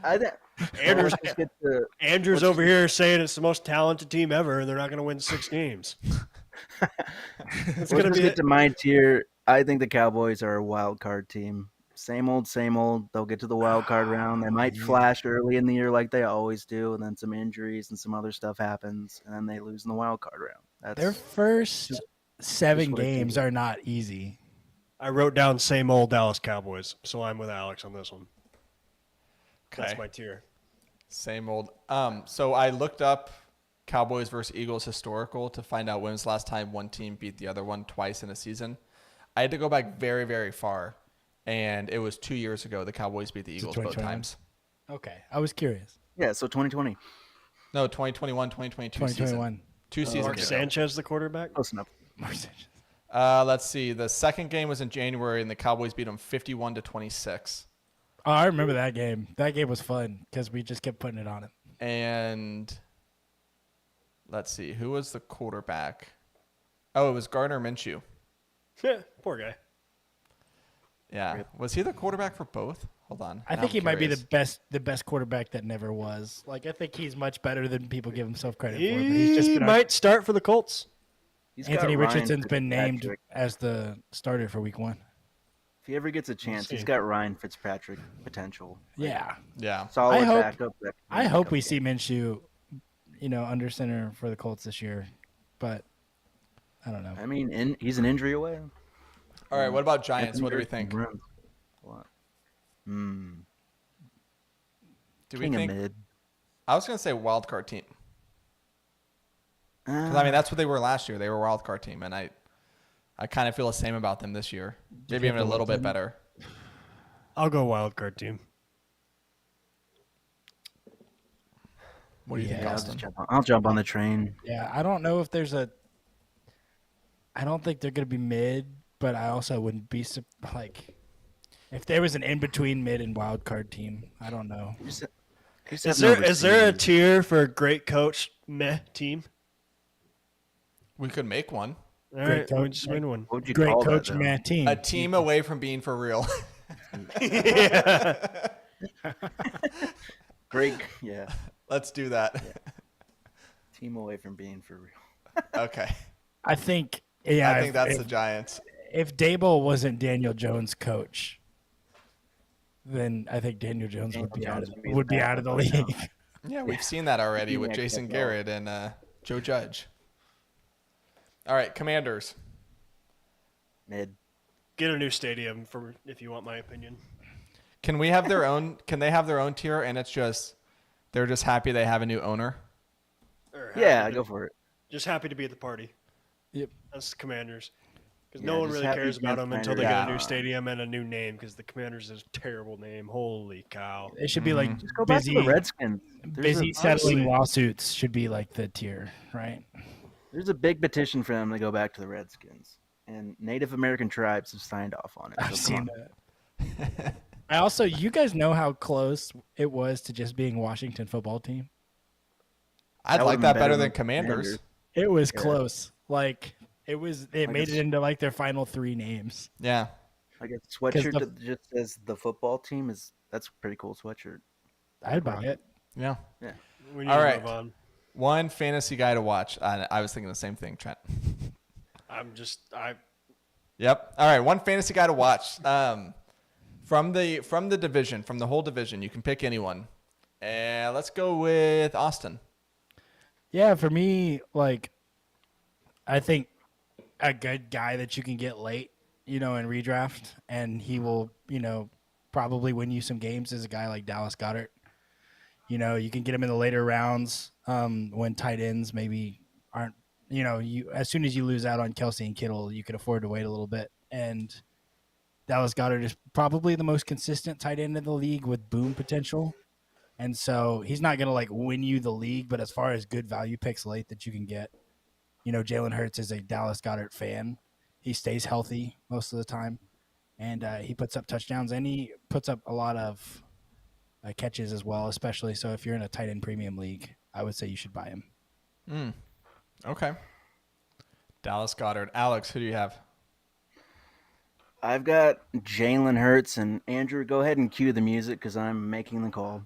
I think Andrew's- let's just get to Andrew's over here saying it's the most talented team ever, and they're not going to win 6 games. It's let's going to just be. get to my tier. I think the Cowboys are a wild card team. Same old, same old. They'll get to the wild card round. They might flash early in the year like they always do, and then some injuries and some other stuff happens, and then they lose in the wild card round. That's Their first 7 what I think. games are not easy. I wrote down same old Dallas Cowboys, so I'm with Alex on this one. That's Okay. my tier. Same old. So I looked up Cowboys versus Eagles historical to find out when was the last time one team beat the other one twice in a season. I had to go back very, very far, and it was 2 years ago the Cowboys beat the Eagles both 2021? times. Okay, I was curious. yeah. So 2020, No, 2021, 2022 season. 2021. 2 seasons Mark ago. Sanchez, the quarterback. close enough. Mark Sanchez. Let's see. The second game was in January, and the Cowboys beat them 51-26. Oh, I remember that game. That game was fun because we just kept putting it on him. And let's see, who was the quarterback? Oh, it was Gardner Minshew. Yeah, poor guy. Yeah. Rip. Was he the quarterback for both? Hold on. I Now think I'm he might be curious. the best quarterback that never was. Like I think he's much better than people give himself credit for. But He he's just been might start for the Colts. He's got Anthony Ryan Richardson's been named Fitzpatrick. as the starter for week 1. If he ever gets a chance, he's see. got Ryan Fitzpatrick potential. Yeah. Yeah. Solid I hope- backup. that can I win hope a we couple see Minshew, under center for the Colts this year. But I don't know. games. I mean, he's an injury away. All right. What about Giants? Anthony What do we Richardson think? runs a lot. Do we King of think? mid. I was going to say wild card team. Because, Uh, that's what they were last year. They were a wild card team. And I kind of feel the same about them this year. Maybe have even a to little look bit better. I'll go wild card team. What do you think, Yeah, Austin? I'll jump on the train. Yeah, I don't know if there's a. I don't think they're going to be mid, but I also wouldn't be like, if there was an in between mid and wild card team. I don't know. Is there a tier for a great coach meh team? We could make one. All Great right, coach, we just made one. What would you Great call coach, that, though? man, team. A team away from being for real. Yeah. Great, yeah. Let's do that. Team away from being for real. Okay. I think. Yeah, I think that's the Giants. if Dable wasn't Daniel Jones' coach, then I think Daniel Jones would be out of the league. Yeah, we've seen that already with Yeah, Jason XFL. Garrett and Joe Judge. All right, Commanders. Mid. Get a new stadium for if you want my opinion. Can we have their own? Can they have their own tier? And it's just they're just happy they have a new owner. Or Yeah, happy go to- for it. Just happy to be at the party. Yep. That's the Commanders. Because Yeah, no one just really happy cares about against them until they Commanders. get a new Yeah. stadium and a new name. Because the Commanders is a terrible name. Holy cow! It should be like Just go back to the Redskins. busy settling lawsuits should be like the tier, right? There's a big petition for them to go back to the Redskins, and Native American tribes have signed off on it. I've so come seen on. that. I also, you guys know how close it was to just being Washington football team. I'd That like would've that been better better than than Commanders. It was Yeah. close. Like it was. It Like made it it's- into like their final 3 names. Yeah. Like a sweatshirt the- that just says the football team that's a pretty cool sweatshirt. I'd buy it. Yeah. We need All to right. move on. One fantasy guy to watch. I was thinking the same thing, Trent. Yep. All right. One fantasy guy to watch. From the division, from the whole division, you can pick anyone. And let's go with Austin. Yeah, for me, like, I think a good guy that you can get late, in redraft, and he will, probably win you some games is a guy like Dallas Goedert. You can get him in the later rounds when tight ends maybe aren't, as soon as you lose out on Kelsey and Kittle, you can afford to wait a little bit. And Dallas Goedert is probably the most consistent tight end in the league with boom potential. And so he's not going to like win you the league, but as far as good value picks late that you can get, Jalen Hurts is a Dallas Goedert fan. He stays healthy most of the time, and he puts up touchdowns, and he puts up a lot of catches as well, especially. So if you're in a tight end premium league, I would say you should buy him. Okay. Dallas Goedert. Alex, who do you have? I've got Jalen Hurts, and Andrew, go ahead and cue the music because I'm making the call.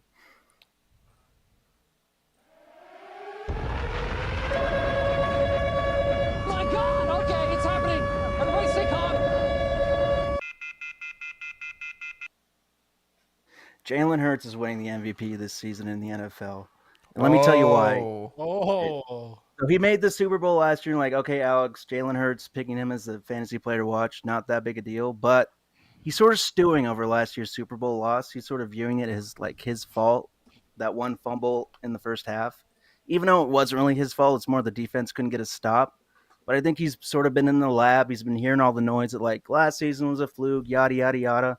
My God! Okay, it's happening. Everybody stay calm. Jalen Hurts is winning the MVP this season in the NFL. And let me tell you why. Oh, So he made the Super Bowl last year, and like, okay, Alex, Jalen Hurts, picking him as a fantasy player to watch, not that big a deal. But he's sort of stewing over last year's Super Bowl loss. He's sort of viewing it as like his fault, that one fumble in the first half. Even though it wasn't really his fault, it's more the defense couldn't get a stop. But I think he's sort of been in the lab. He's been hearing all the noise that like last season was a fluke, yada, yada, yada.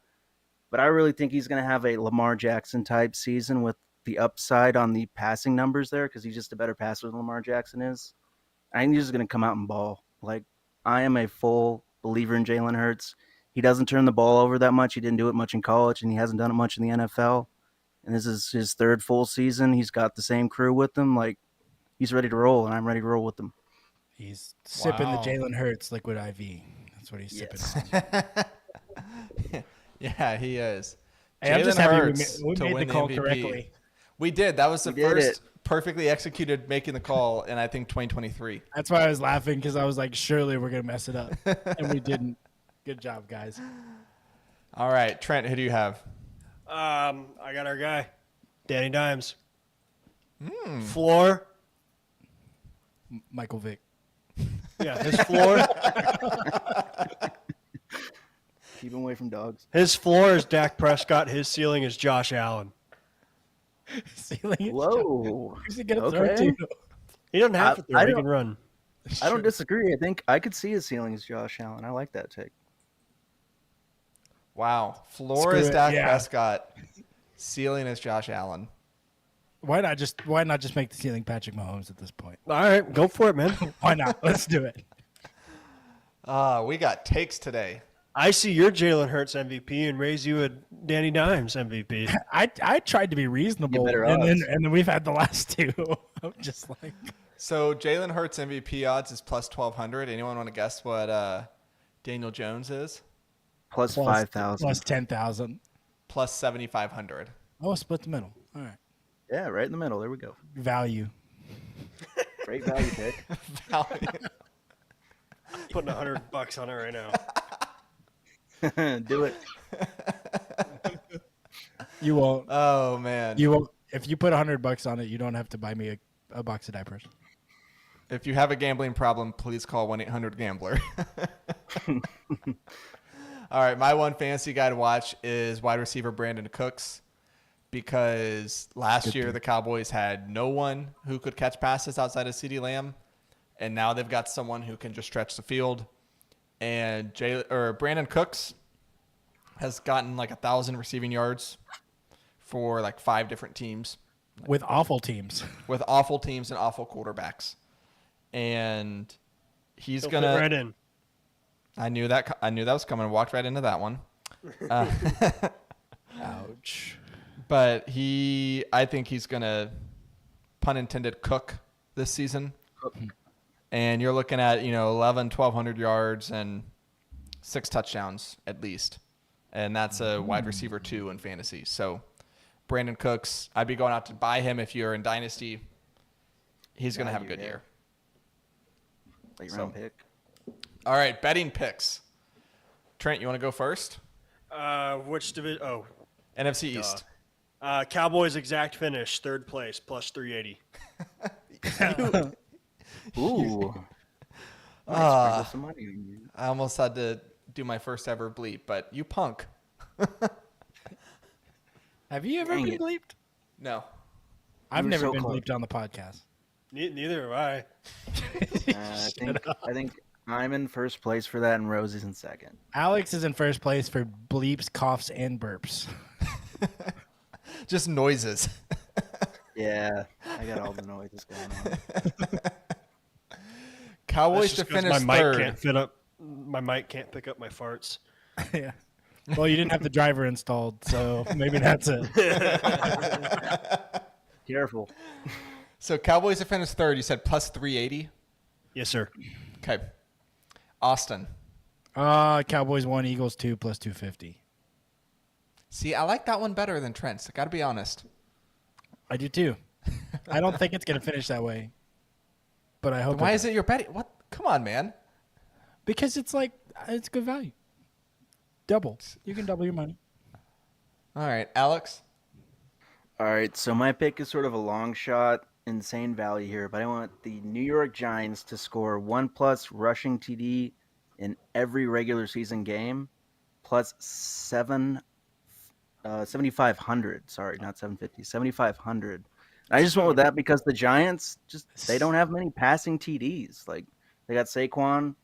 But I really think he's going to have a Lamar Jackson type season with the upside on the passing numbers there because he's just a better passer than Lamar Jackson is. I think he's just going to come out and ball. Like, I am a full believer in Jalen Hurts. He doesn't turn the ball over that much. He didn't do it much in college, and he hasn't done it much in the NFL. And this is his third full season. He's got the same crew with him. Like, he's ready to roll, and I'm ready to roll with him. He's sipping the Wow. Jalen Hurts liquid IV. That's what he's sipping Yes. on. Yeah, he is. Hey, I'm just Jalen happy Hurts we to made win the call MVP. correctly. We did. That was the We did first it. perfectly executed making the call in, I think, 2023. That's why I was laughing, because I was like, surely we're going to mess it up. And we didn't. Good job, guys. All right, Trent, who do you have? I got our guy, Danny Dimes. Floor. Michael Vick. Yeah, his floor. Keep him away from dogs. His floor is Dak Prescott. His ceiling is Josh Allen. Ceiling is Whoa. Who's he going to throw Okay. to? He doesn't have to throw. I He don't- can run. I don't disagree. I think I could see his ceiling as Josh Allen. I like that take. Wow. Floor Screw is it, Dak yeah. Prescott. Ceiling is Josh Allen. Why not just make the ceiling Patrick Mahomes at this point? All right, go for it, man. Why not? Let's do it. We got takes today. I see your Jalen Hurts MVP and raise you a Danny Dimes MVP. I tried to be reasonable, better and odds. then we've had the last two. I'm just like, So Jalen Hurts MVP odds is plus 1,200. Anyone want to guess what Daniel Jones is? Plus 5,000. plus 10,000. Plus 7,500. Oh, split the middle. All right, Yeah, right in the middle. There we go. value. Great value pick. Putting $100 on it right now. Do it. You won't. Oh man. You won't. If you put $100 on it, you don't have to buy me a box of diapers. If you have a gambling problem, please call 1-800-GAMBLER. All right, my one fantasy guy to watch is wide receiver Brandon Cooks, because last year the Cowboys had no one who could catch passes outside of CeeDee Lamb, and now they've got someone who can just stretch the field. And Brandon Cooks has gotten like 1,000 receiving yards for like 5 different teams With awful teams. with awful teams and awful quarterbacks. And he's He'll going fit to right in. I knew that was coming. Walked right into that one. Ouch. But I think he's going to, pun intended, cook this season. And you're looking at, 1,200 yards and 6 touchdowns at least. And that's a wide receiver 2 in fantasy. So Brandon Cooks, I'd be going out to buy him if you're in Dynasty. He's going to have a Value good there. year. Late round pick. All right, betting picks. Trent, you want to go first? Which division? Oh, NFC East. Cowboys exact finish, third place, plus 380. Ooh. Ah. Sprinkle some money on you. I almost had to do my first ever bleep, but you punk. Have you ever Dang been it. bleeped? No. I've were never so been close. bleeped on the podcast. Neither have I. I think I'm in first place for that, and Rosie's in second. Alex is in first place for bleeps, coughs, and burps. Just noises. Yeah, I got all the noises going on. Cowboys to That's just 'cause finish my third. mic can't fit up. My mic can't pick up my farts. Yeah. Well, you didn't have the driver installed, so maybe that's it. Careful. So Cowboys to finish third, you said plus 380? Yes, sir. Okay. Austin. Cowboys 1, Eagles 2, plus 250. See, I like that one better than Trent's. I got to be honest. I do too. I don't think it's going to finish that way, but I hope. Why is it your betting? What? Come on, man. Because it's good value. Double. You can double your money. All right, Alex. All right, so my pick is sort of a long shot, insane value here, but I want the New York Giants to score 1+ rushing TD in every regular season game, plus 7,500. Sorry, not 750, 7,500. I just went with that because the Giants they don't have many passing TDs. Like, they got Saquon,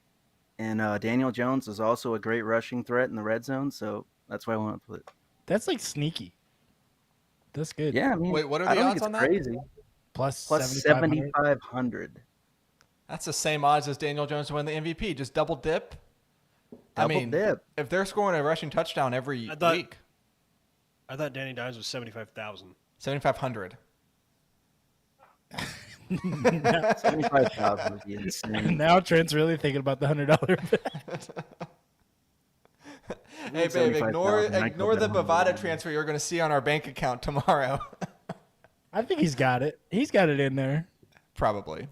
and Daniel Jones is also a great rushing threat in the red zone, so that's why I went with it. That's sneaky. That's good. Yeah, I mean, Wait, what are I the don't odds think on it's that? crazy. Plus Plus 7,500. 7,500. That's the same odds as Daniel Jones to win the MVP. Just double dip. I Double mean, dip. if they're scoring a rushing touchdown every week, I thought Danny Dimes was 75,000. 7,500. 75,000 would be insane. Now Trent's really thinking about the $100 bet. Hey, babe, 75,000, I ignore the could bet Bovada 100. transfer you're going to see on our bank account tomorrow. I think he's got it. He's got it in there. Probably.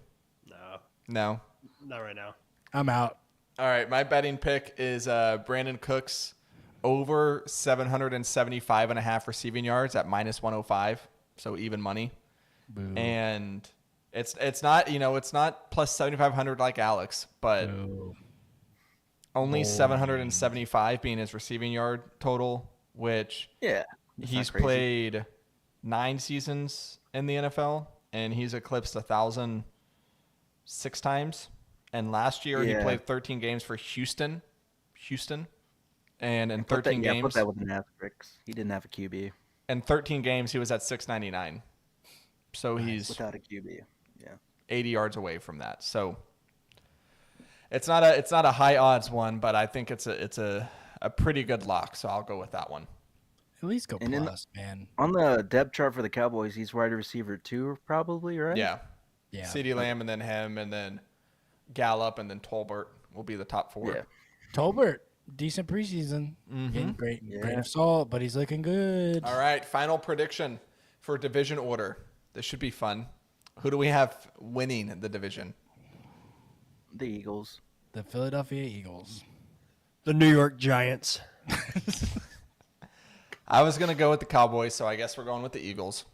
No. Not right now. I'm out. All right, my betting pick is Brandon Cooks over 775.5 receiving yards at -105, so even money. Boo. And it's not, it's not plus 7,500 like Alex, but Boo. only 775 being his receiving yard total, which Yeah. that's he's not crazy. played 9 seasons in the NFL, and he's eclipsed 1,000 6 times. And last year he Yeah. played 13 games for Houston, and in 13 Put games, that with an asterisk. He didn't have a QB. in 13 games he was at 699. So he's Without a QB. Yeah. 80 yards away from that. So it's not a high odds one, but I think it's a pretty good lock. So I'll go with that one. At least go And in plus, man. On the depth chart for the Cowboys, he's wide receiver 2, probably, right? Yeah. Yeah. CeeDee Lamb and then him and then Gallup and then Tolbert will be the top 4. Yeah. Tolbert, decent preseason. Getting great grain of salt, but he's looking good. All right, final prediction for division order. This should be fun. Who do we have winning the division? The Eagles. The Philadelphia Eagles. The New York Giants. I was going to go with the Cowboys, so I guess we're going with the Eagles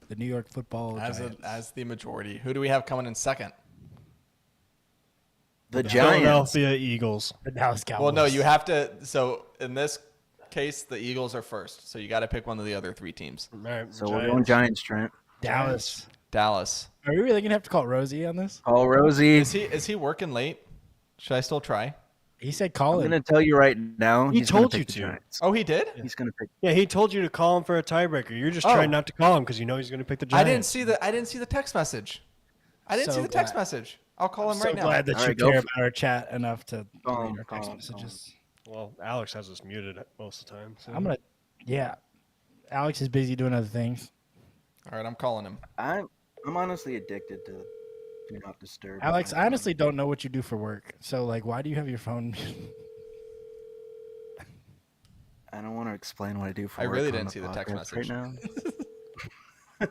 The New York Football Giants. as the majority. Who do we have coming in second? The Giants. Philadelphia Eagles. The Dallas Cowboys. Well, no, you have to. So in this case, the Eagles are first. So you got to pick one of the other 3 teams. All right, So we're going Giants, Trent. Dallas. Dallas. Are we really gonna have to call Rosie on this? Call Rosie. Is he working late? Should I still try? He said I'm call going him. to tell you right now. He he's gonna told pick you the to. Giants. Oh, he did? He's going to pick. Yeah, he told you to call him for a tiebreaker. You're just Oh. trying not to call him because you know he's going to pick the Giants. I didn't see the text message. I didn't So see the text glad. message. I'll call him So right now. glad that All you right, go care for about our chat enough to Call read him, our call text him, call messages. Well, Alex has us muted most of the time. So. I'm gonna, yeah. Alex is busy doing other things. All right, I'm calling him. I'm honestly addicted to Do Not Disturb. Alex, I honestly don't know what you do for work. So, like, why do you have your phone? I don't want to explain what I do for I work really on didn't see the text podcast message. Right now.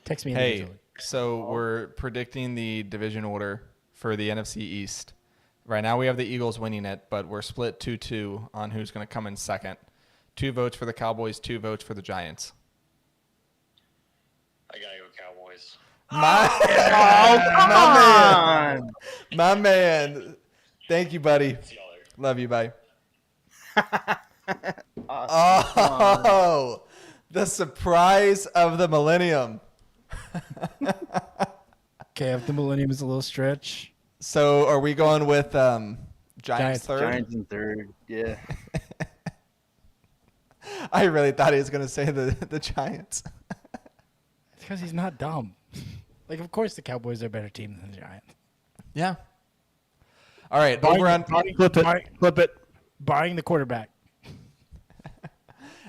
Text me. Hey, individually. so we're predicting the division order for the NFC East. Right now we have the Eagles winning it, but we're split 2-2 on who's going to come in second. 2 votes for the Cowboys, 2 votes for the Giants. I gotta go Cowboys. My man. Thank you, buddy. See y'all later. Love you, bye. Awesome. Oh, the surprise of the millennium. Okay, if the Millennium is a little stretch. So are we going with Giants Giants. third? Giants in third. Yeah. I really thought he was going to say the Giants. It's because he's not dumb. Like, of course, the Cowboys are a better team than the Giants. Yeah. All right, over on Flip it. Barring the quarterback.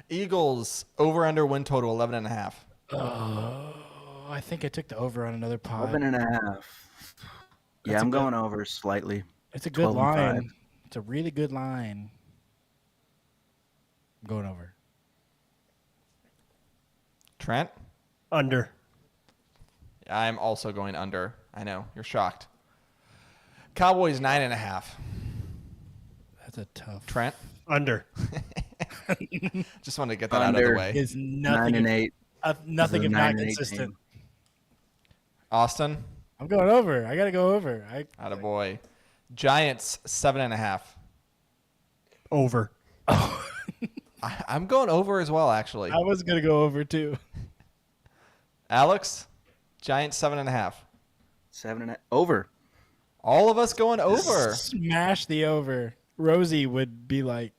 Eagles over under win total 11.5. Oh, I think I took the over on another pod. 11.5. Yeah, That's I'm a good- going over slightly. It's a good 12 and line. 5. It's a really good line. I'm going over. Trent? Under. I'm also going under. I know, you're shocked. Cowboys 9.5. That's a tough. Trent? Under. Just wanted to get that out of the Under. way. Is 9 nothing. and 8. Nothing This if is a not 9 and 8 consistent. team. Austin? I'm going over. I gotta go over. Attaboy. Giants 7.5. Over. I'm going over as well, actually. I was gonna go over too. Alex? Giants 7.5. 7.5. Over. All of us going over. Smash the over. Rosie would be like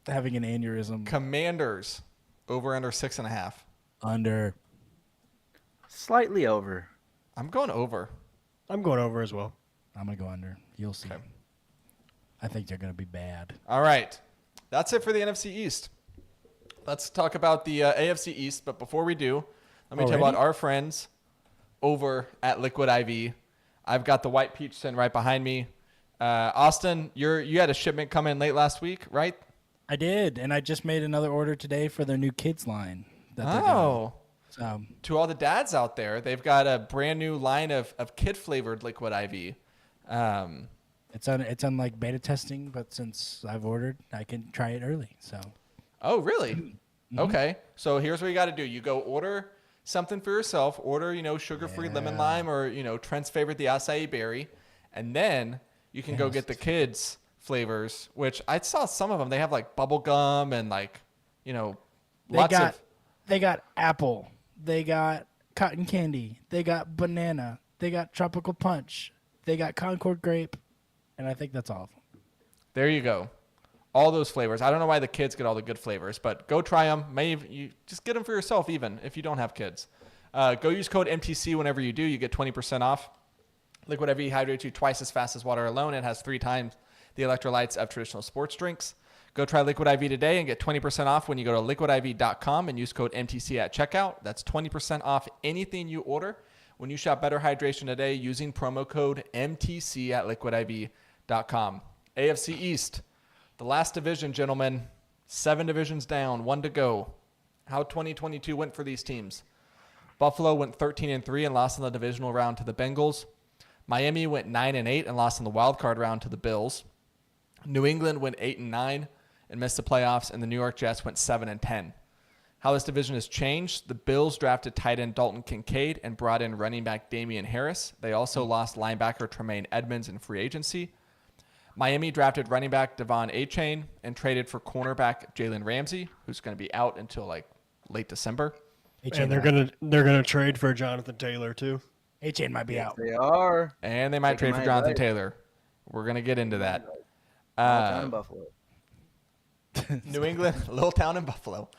having an aneurysm. Commanders over under 6.5. Under. Slightly over. I'm going over. I'm going over as well. I'm gonna go under. You'll see. Okay. I think they're gonna be bad. All right. That's it for the NFC East. Let's talk about the AFC East. But before we do, let me tell you about Already? our friends over at Liquid IV. I've got the white peach sitting right behind me. Austin, you had a shipment come in late last week, right? I did, and I just made another order today for their new kids line. That they're Oh. doing. So To all the dads out there, they've got a brand new line of kid-flavored Liquid IV. it's on like beta testing, but since I've ordered, I can try it early. So Oh, really? Okay. So here's what you got to do. You go order something for yourself. Order, sugar-free lemon lime or, Trent's favorite, the acai berry. And then you can go get the kids' flavors, which I saw some of them. They have like bubble gum and like, they got apple, they got cotton candy, they got banana, they got tropical punch, they got Concord grape, and I think that's all of them. There you go. All those flavors. I don't know why the kids get all the good flavors, but go try them. You just get them for yourself, even if you don't have kids. Go use code MTC whenever you do. You get 20% off. Liquid IV hydrates you twice as fast as water alone. It has 3 times the electrolytes of traditional sports drinks. Go try Liquid IV today and get 20% off when you go to liquidiv.com and use code MTC at checkout. That's 20% off anything you order when you shop Better Hydration today using promo code MTC at liquidiv.com. AFC East, the last division, gentlemen. 7 divisions down, 1 to go. How 2022 went for these teams. Buffalo went 13-3 and lost in the divisional round to the Bengals. Miami went 9-8 and lost in the wild card round to the Bills. New England went 8-9 and missed the playoffs, and the New York Jets went 7-10. How this division has changed: the Bills drafted tight end Dalton Kincaid and brought in running back Damian Harris. They also lost linebacker Tremaine Edmonds in free agency. Miami drafted running back Devon Achane and traded for cornerback Jalen Ramsey, who's going to be out until like late December. And they're gonna trade for Jonathan Taylor too. H-Chain might be out. They are. And they might Taking trade for my Jonathan advice. Taylor. We're going to get into that. Down in Buffalo. New England, little town in Buffalo.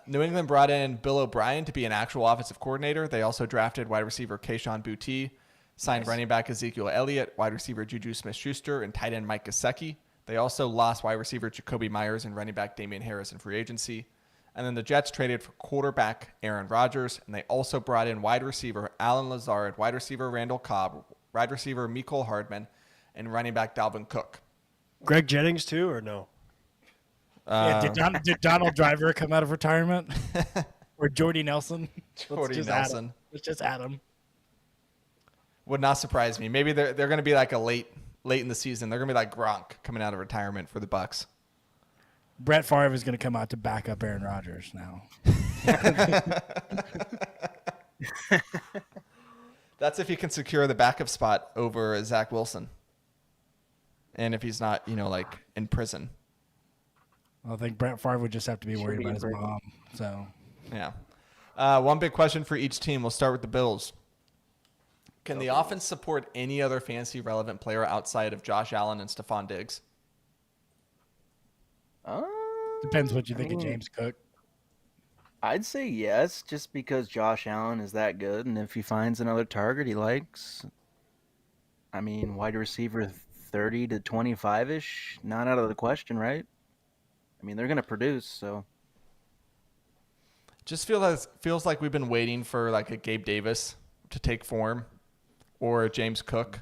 New England brought in Bill O'Brien to be an actual offensive coordinator. They also drafted wide receiver Keyshawn Boutte, signed running back Ezekiel Elliott, wide receiver Juju Smith-Schuster, and tight end Mike Gesicki. They also lost wide receiver Jacoby Myers and running back Damian Harris in free agency. And then the Jets traded for quarterback Aaron Rodgers, and they also brought in wide receiver Alan Lazard, wide receiver Randall Cobb, wide receiver Mecole Hardman, and running back Dalvin Cook. Greg Jennings too, or no? Did Donald Driver come out of retirement? Or Jordy Nelson? Jordy Nelson. Let's just add him. Would not surprise me. Maybe they're going to be like a late in the season. They're going to be like Gronk coming out of retirement for the Bucks. Brett Favre is going to come out to back up Aaron Rodgers now. That's if he can secure the backup spot over Zach Wilson. And if he's not, like in prison. I think Brett Favre would just have to be worried be about his in prison. mom. So Yeah. One big question for each team. We'll start with the Bills. Can the offense support any other fantasy relevant player outside of Josh Allen and Stephon Diggs? depends what you think of James Cook. I'd say yes, just because Josh Allen is that good, and if he finds another target he likes, I mean, wide receiver 30 to 25-ish, not out of the question, right? I mean, they're going to produce, so. Just feels like we've been waiting for like a Gabe Davis to take form, or a James Cook,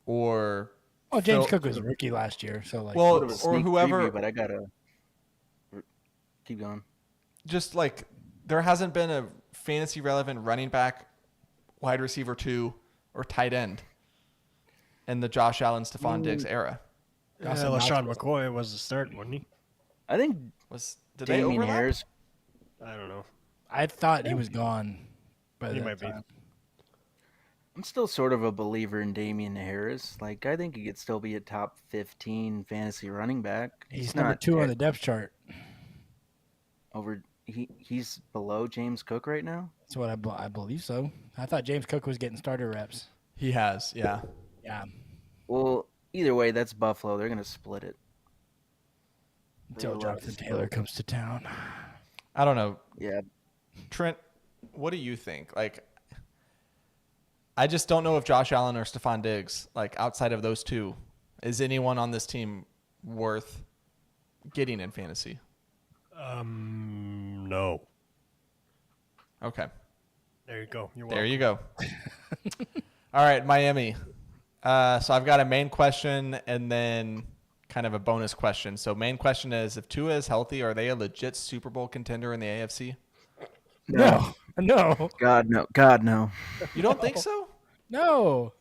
or Well, James Phil- Cook was a rookie last year, so like, Well, Sort of a or sneak whoever. preview, but I got to keep going. Just like there hasn't been a fantasy relevant running back, wide receiver 2, or tight end in the Josh Allen, Stephon Diggs era. Yeah, Dawson LaShawn Knox. McCoy was the start, wasn't he? I think Did they Damian overlap? Harris, I don't know. I thought he was gone. By He that might be. time. I'm still sort of a believer in Damian Harris. Like, I think he could still be a top 15 fantasy running back. He's number 2 on the depth chart. He's below James Cook right now. That's what I believe so. I thought James Cook was getting starter reps. He has, yeah. Yeah, Well, either way, that's Buffalo. They're going to split it. until They'll Jonathan split Taylor it. comes to town. I don't know. Yeah, Trent, what do you think? Like, I just don't know if Josh Allen or Stephon Diggs, like outside of those two, is anyone on this team worth getting in fantasy? No. Okay. There you go. You're There welcome. you go. All right, Miami. So I've got a main question and then kind of a bonus question. So main question is, if Tua is healthy, are they a legit Super Bowl contender in the AFC? No. No. God no. God no. You don't think so? No.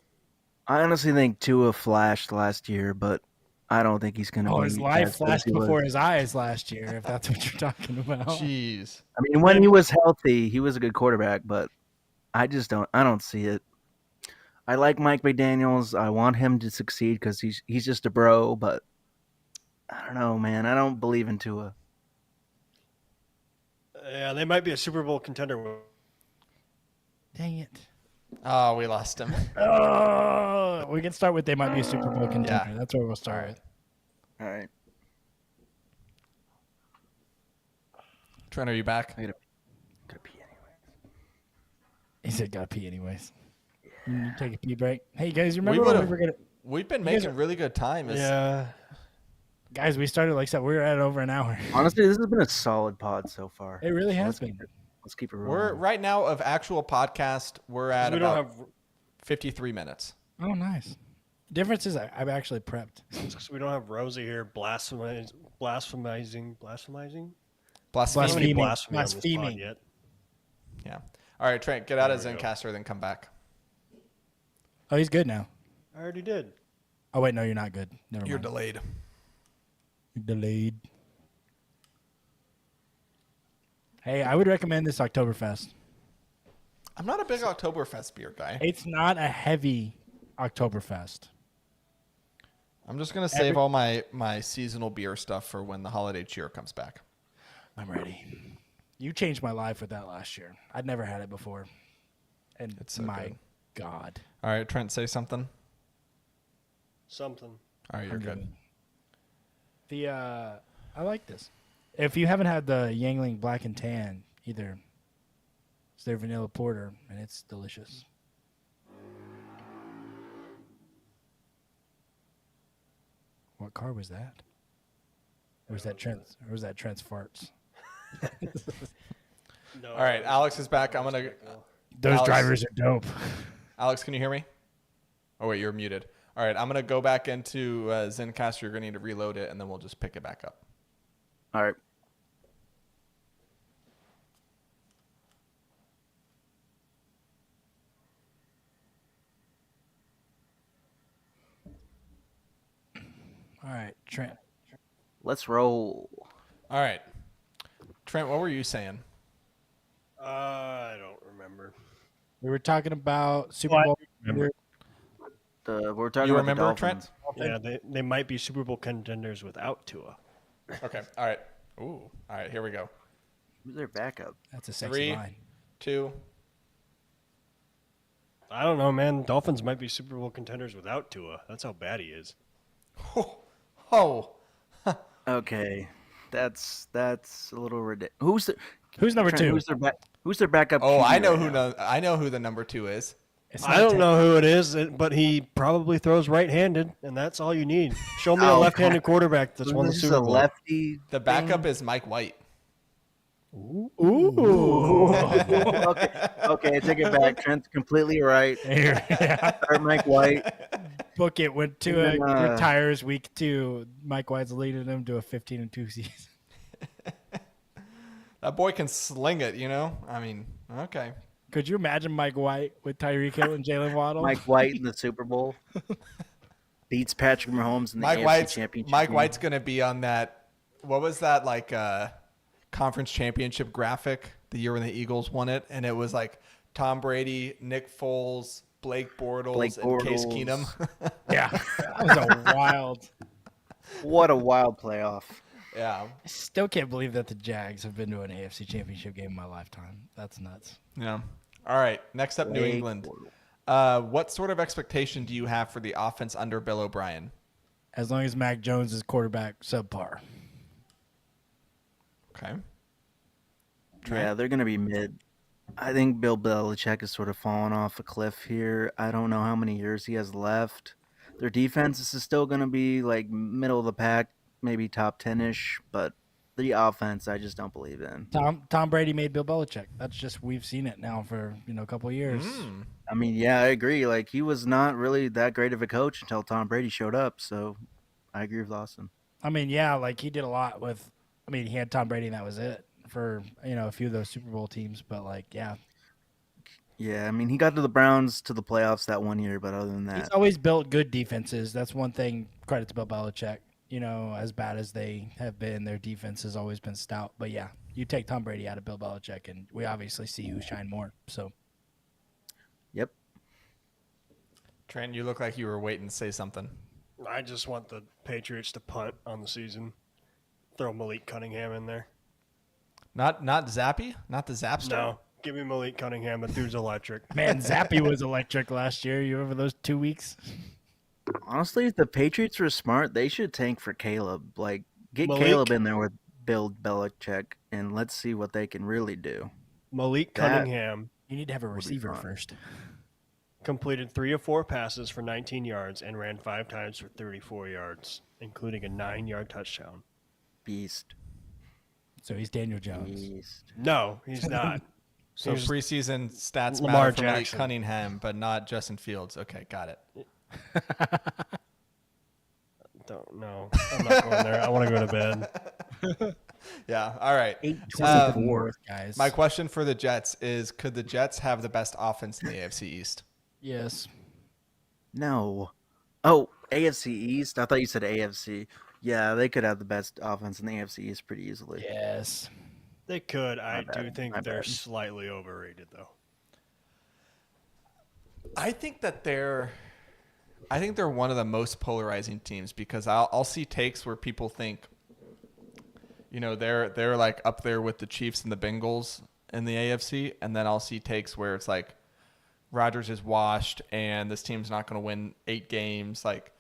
I honestly think Tua flashed last year, but I don't think he's going to be. Oh, his life as good as flashed he was. before his eyes last year, if that's what you're talking about. Jeez. I mean, when he was healthy, he was a good quarterback, but I just don't. I don't see it. I like Mike McDaniels. I want him to succeed because he's just a bro. But I don't know, man. I don't believe in Tua. Yeah, they might be a Super Bowl contender. Dang it. Oh, we lost him. Oh, we can start with they might be a Super Bowl contender. Yeah. That's where we'll start with. All right. Trent, are you back? Gotta pee anyway. He said, "Gotta pee anyways." You take a pee break. Hey guys, you We remember when we would've- were gonna? We've been You guys making really good time. Yeah. Guys, we started like I said, we were at over an hour. Honestly, this has been a solid pod so far. It really So has been. Let's keep it We're rolling. right now of actual podcast. We're at We about don't have 53 minutes. Oh, nice. Difference is I've actually prepped. we don't have Rosie here blasphemizing. Blasphemy. Blasphemy Blaspheming. on this pod Blaspheming. yet. Yeah. All right, Trent, get out of There we go. Zencaster, then come back. Oh, he's good now. I already did. Oh wait, no, you're not good. Never You're mind. delayed. You're delayed. Hey, I would recommend this Oktoberfest. I'm not a big Oktoberfest beer guy. It's not a heavy Oktoberfest. I'm just going to save all my seasonal beer stuff for when the holiday cheer comes back. I'm ready. You changed my life with that last year. I'd never had it before. And It's so my good. God. All right, Trent, say something. Something. All right, you're I'm good. The I like this. If you haven't had the Yangling Black and Tan either, it's their vanilla porter and it's delicious. What car was that? Or was that Trent's? Or was that Trent's farts? No, All right, Alex is back. I'm going to... Those Alex. drivers are dope. Alex, can you hear me? Oh, wait, you're muted. All right, I'm going to go back into Zencaster. You're going to need to reload it, and then we'll just pick it back up. All right. All right, Trent. Let's roll. All right. Trent, what were you saying? I don't remember. We were talking about Super Well, I Bowl. remember. We're talking You about remember, the Trent? Dolphins. Yeah, they might be Super Bowl contenders without Tua. Okay, all right. Ooh, all right, here we go. Who's their backup? That's a sexy 3, line. 2. I don't know, man. Dolphins might be Super Bowl contenders without Tua. That's how bad he is. Oh. Okay, that's a little ridiculous. Who's number Trent, two? Who's their backup? Oh, QB I know right who now? I know who the number 2 is. It's I not don't Ted. know who it is, but he probably throws right-handed, and that's all you need. Show me a Oh, left-handed quarterback that's won the This is Super a Bowl. lefty. The backup is Mike White. Ooh. Okay, I take it back. Trent's completely right. Yeah. Start Mike White. Book it. Went to And then, retires week 2. Mike White's leading them to a 15-2 season. That boy can sling it, you know? I mean, okay. Could you imagine Mike White with Tyreek Hill and Jalen Waddle? Mike White in the Super Bowl beats Patrick Mahomes in the AFC Championship. Mike game. White's going to be on that. What was that like conference championship graphic the year when the Eagles won it, and it was like Tom Brady, Nick Foles, Blake Bortles, and Case Bortles. Keenum. Yeah. That was a wild. What a wild playoff. Yeah. I still can't believe that the Jags have been to an AFC Championship game in my lifetime. That's nuts. Yeah. All right. Next up, New Blake England. Bortles. What sort of expectation do you have for the offense under Bill O'Brien? As long as Mac Jones is quarterback, subpar. Okay. Yeah, they're gonna be mid. I think Bill Belichick is sort of falling off a cliff here. I don't know how many years he has left. Their defense is still going to be like middle of the pack, maybe top 10-ish, but the offense I just don't believe in. Tom Brady made Bill Belichick. That's just we've seen it now for a couple of years. I mean, yeah, I agree. Like he was not really that great of a coach until Tom Brady showed up, so I agree with Austin. I mean, yeah, like he did a lot with. I mean, he had Tom Brady and that was it for a few of those Super Bowl teams. But like, yeah, Yeah, I mean, he got to the Browns to the playoffs that one year, but other than he's that, always built good defenses. That's one thing. Credit to Bill Belichick. As bad as they have been, their defense has always been stout. But yeah, you take Tom Brady out of Bill Belichick, and we obviously see who shine more. So yep. Trent, you look like you were waiting to say something. I just want the Patriots to punt on the season. Throw Malik Cunningham in there. Not Zappy? Not the Zapster? No, give me Malik Cunningham. The dude's electric. man, Zappy was electric last year. You remember those 2 weeks? Honestly, if the Patriots were smart, they should tank for Caleb. Like, get Malik? Caleb in there with Bill Belichick, and let's see what they can really do. Malik That- Cunningham You need to have a be receiver fun. first. completed 3 of 4 passes for 19 yards and ran 5 times for 34 yards, including a 9-yard touchdown. Beast. So he's Daniel Jones. Beast. No, he's not. So Here's preseason stats Lamar matter for Malik Jackson. Cunningham, but not Justin Fields. Okay, got it. Don't know. I'm not going there. I want to go to bed. Yeah, all right. 8-4, guys. My question for the Jets is, could the Jets have the best offense in the AFC East? Yes. No. Oh, AFC East? I thought you said AFC. Yeah, they could have the best offense in the AFC East pretty easily. Yes. They could. I My do bad. think My they're bad. slightly overrated, though. I think they're one of the most polarizing teams because I'll see takes where people think, they're like up there with the Chiefs and the Bengals in the AFC, and then I'll see takes where it's like Rodgers is washed and this team's not going to win 8 games. Like,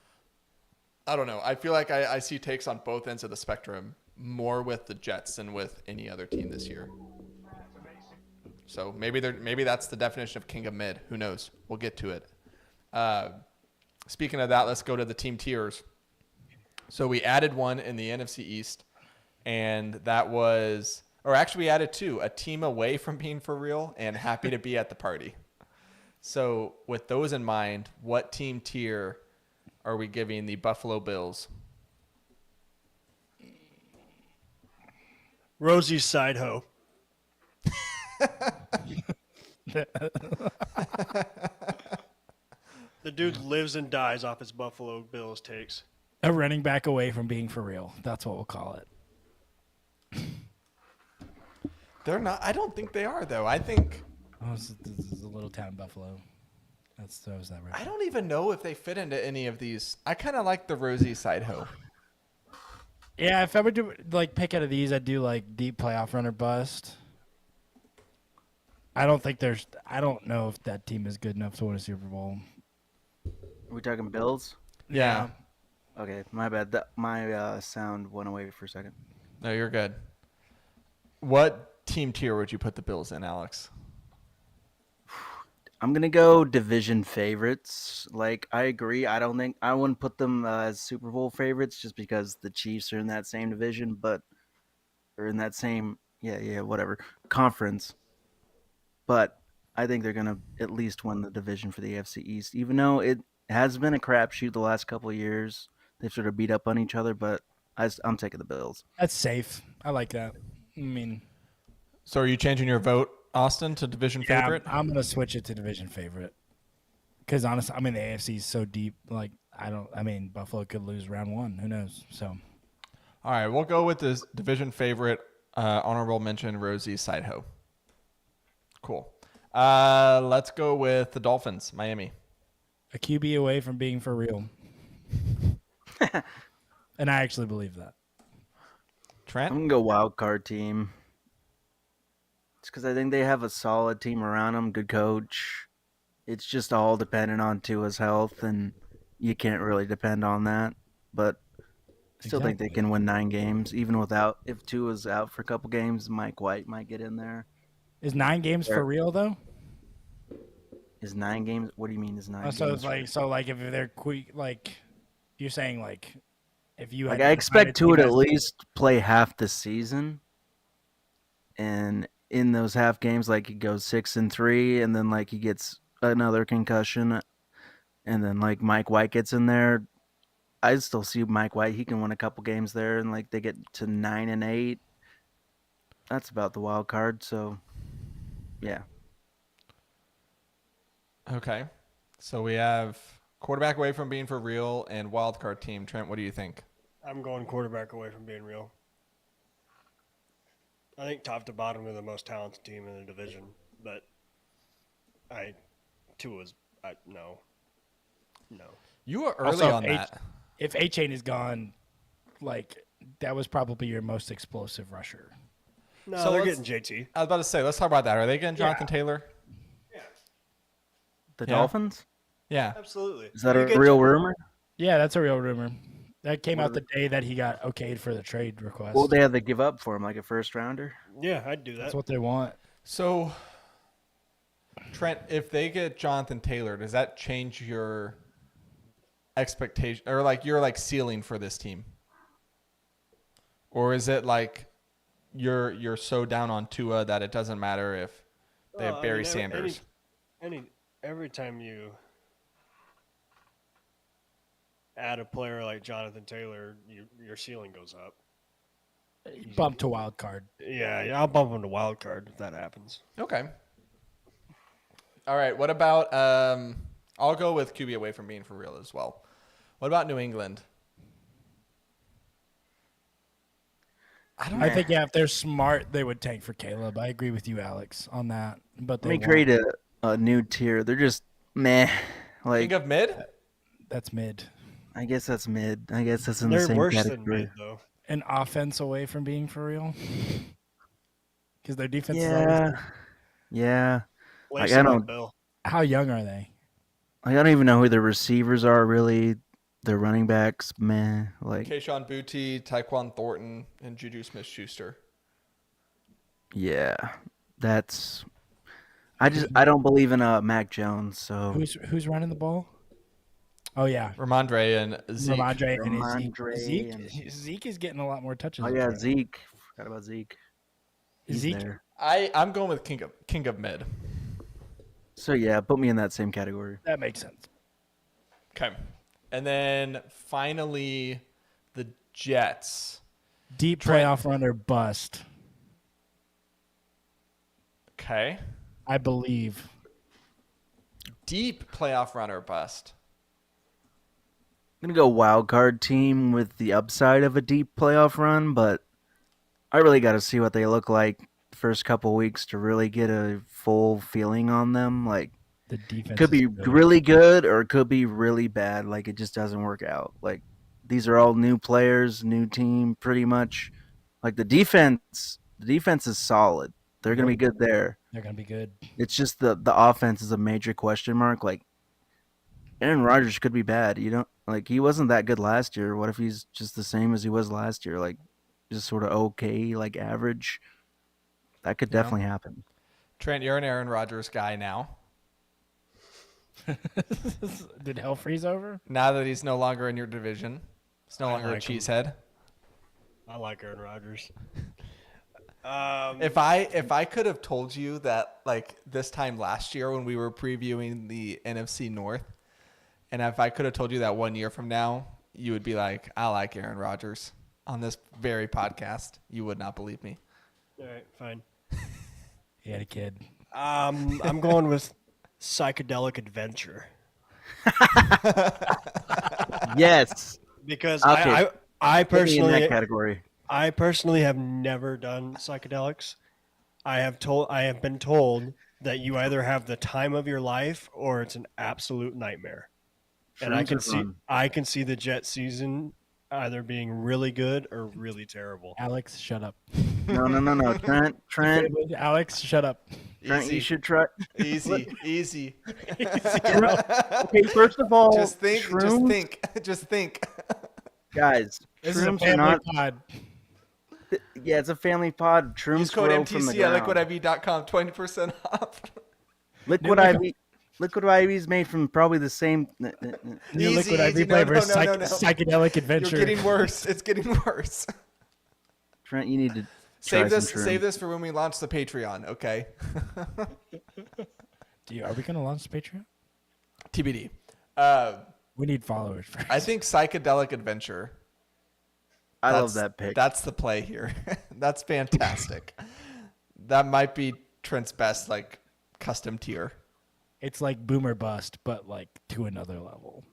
I don't know. I feel like I see takes on both ends of the spectrum, more with the Jets than with any other team this year. So maybe that's the definition of king of mid. Who knows? We'll get to it. Speaking of that, let's go to the team tiers. So we added one in the NFC East, and that was, or actually we added 2, a team away from being for real and happy to be at the party. So with those in mind, what team tier are we giving the Buffalo Bills? Rosie's side hoe. The dude lives and dies off his Buffalo Bills takes. A running back away from being for real. That's what we'll call it. They're not. I don't think they are, though. I think Oh, this is a little town Buffalo. That was that right? I don't even know if they fit into any of these. I kind of like the Rosie side hoe. Yeah, if I were to pick out of these, I'd do deep playoff run or bust. I don't know if that team is good enough to win a Super Bowl. Are we talking Bills? Yeah. Okay, my bad. My sound went away for a second. No, you're good. What team tier would you put the Bills in, Alex? I'm gonna go division favorites. I agree. I wouldn't put them as Super Bowl favorites just because the Chiefs are in that same division, or in that same whatever conference. But I think they're gonna at least win the division for the AFC East, even though it has been a crapshoot the last couple of years. They've sort of beat up on each other, but I'm taking the Bills. That's safe. I like that. I mean, So are you changing your vote, Austin, to division favorite? I'm gonna switch it to division favorite. Because honestly, the AFC is so deep. Buffalo could lose round 1. Who knows? So, All right, we'll go with this division favorite, honorable mention, Rosie Sideho. Cool. Let's go with the Dolphins, Miami. a QB away from being for real. And I actually believe that. Trent? I'm gonna go wild card team. It's because I think they have a solid team around them, good coach. It's just all dependent on Tua's health, and you can't really depend on that. But I still think they can win 9 games, even without. If Tua's out for a couple games, Mike White might get in there. Is 9 games Sure. for real though? Is 9 games? What do you mean? Is 9 So games? it's like if they're quick, like you're saying, like if you Like had I to define a expect Tua team to at as- least play half the season, and in those half games, like he goes 6-3, and then like he gets another concussion, and then like Mike White gets in there. I still see Mike White. He can win a couple games there, and like they get to 9-8. That's about the wild card. So, yeah. Okay. So we have quarterback away from being for real and wild card team. Trent, what do you think? I'm going quarterback away from being real. I think top to bottom they're the most talented team in the division, but no. You were early Also, on that. if A-Chain is gone, like that was probably your most explosive rusher. No, So they're let's- getting JT. I was about to say, let's talk about that. Are they getting Jonathan Taylor? The Yeah. Dolphins? Yeah. Absolutely. Is that You a get- real rumor? Yeah, that's a real rumor. That came What out are the day that he got okayed for the trade request. What would they have to give up for him? Like a first rounder? Yeah, I'd do that. That's what they want. So, Trent, if they get Jonathan Taylor, does that change your expectation or like your like ceiling for this team? Or is it like you're so down on Tua that it doesn't matter if they have Well, I Barry mean, Sanders? Every time you add a player like Jonathan Taylor, your ceiling goes up. Bump to wild card. Yeah, I'll bump him to wild card if that happens. Okay. All right. What about I'll go with QB away from being for real as well. What about New England? I think if they're smart, they would tank for Caleb. I agree with you, Alex, on that. But Let they me create a new tier. They're just meh. Like Think of mid? that's mid. I guess that's mid. I guess that's in the They're same worse category. than mid though. An offense away from being for real. Because their defense is Yeah. always. Yeah. Lace I them up, don't- Bill. How young are they? Like, I don't even know who their receivers are really. Their running backs, meh. Like Keyshawn Boutte, Tyquan Thornton, and Juju Smith-Schuster. yeah. That's I don't believe in Mac Jones, so Who's running the ball? Oh yeah, Ramondre and Zeke. Ramondre and Ramondre Zeke. and- Zeke is getting a lot more touches. Oh than yeah, Trent. Zeke. Forgot about Zeke. He's Zeke. there. I'm going with King of mid. So yeah, put me in that same category. That makes sense. Okay. And then finally the Jets. Deep Trent. playoff run or bust. Okay. I believe. Deep playoff run or bust. I'm gonna go wild card team with the upside of a deep playoff run, but I really got to see what they look like the first couple weeks to really get a full feeling on them. Like The defense could be is good. really good or it could be really bad. Like it just doesn't work out. Like these are all new players, new team, pretty much. Like the defense is solid. They're gonna be good there. They're gonna be good. It's just the offense is a major question mark. Like Aaron Rodgers could be bad. You don't like he wasn't that good last year. What if he's just the same as he was last year? Like just sort of okay, like average. That could definitely happen. Trent, you're an Aaron Rodgers guy now. Did hell freeze over? Now that he's no longer in your division. He's no I longer a like him. cheesehead. I like Aaron Rodgers. If I could have told you that like this time last year when we were previewing the NFC North, and if I could have told you that 1 year from now, you would be like, I like Aaron Rodgers on this very podcast. You would not believe me. All right, fine. He had a kid. I'm going with psychedelic adventure Yes. because Okay. I Put me in that personally category. I personally have never done psychedelics. I have been told that you either have the time of your life or it's an absolute nightmare. And Shrooms are fun. I can see the Jet season either being really good or really terrible. Alex, shut up. No. Trent, Alex, shut up. Trent, you should try. Easy. Okay, first of all, Just think. shrooms, Just think. guys. This is a Shrooms are family not. pod. Yeah, it's a family pod. Shrooms Use code grow from the MTC at ground. liquidiv.com, 20% off. Liquid IV. Liquid IV is made from probably the same. New Easy, Liquid easy. IV No, flavor, no, no, no, no. psychedelic adventure. You're getting worse. It's getting worse. Trent, you need to try Save this. some Save shrooms. this for when we launch the Patreon. Okay. Are we gonna launch Patreon? TBD. We need followers first. I think psychedelic adventure. I love that pick. That's the play here. That's fantastic. That might be Trent's best like custom tier. It's like boomer bust, but like to another level.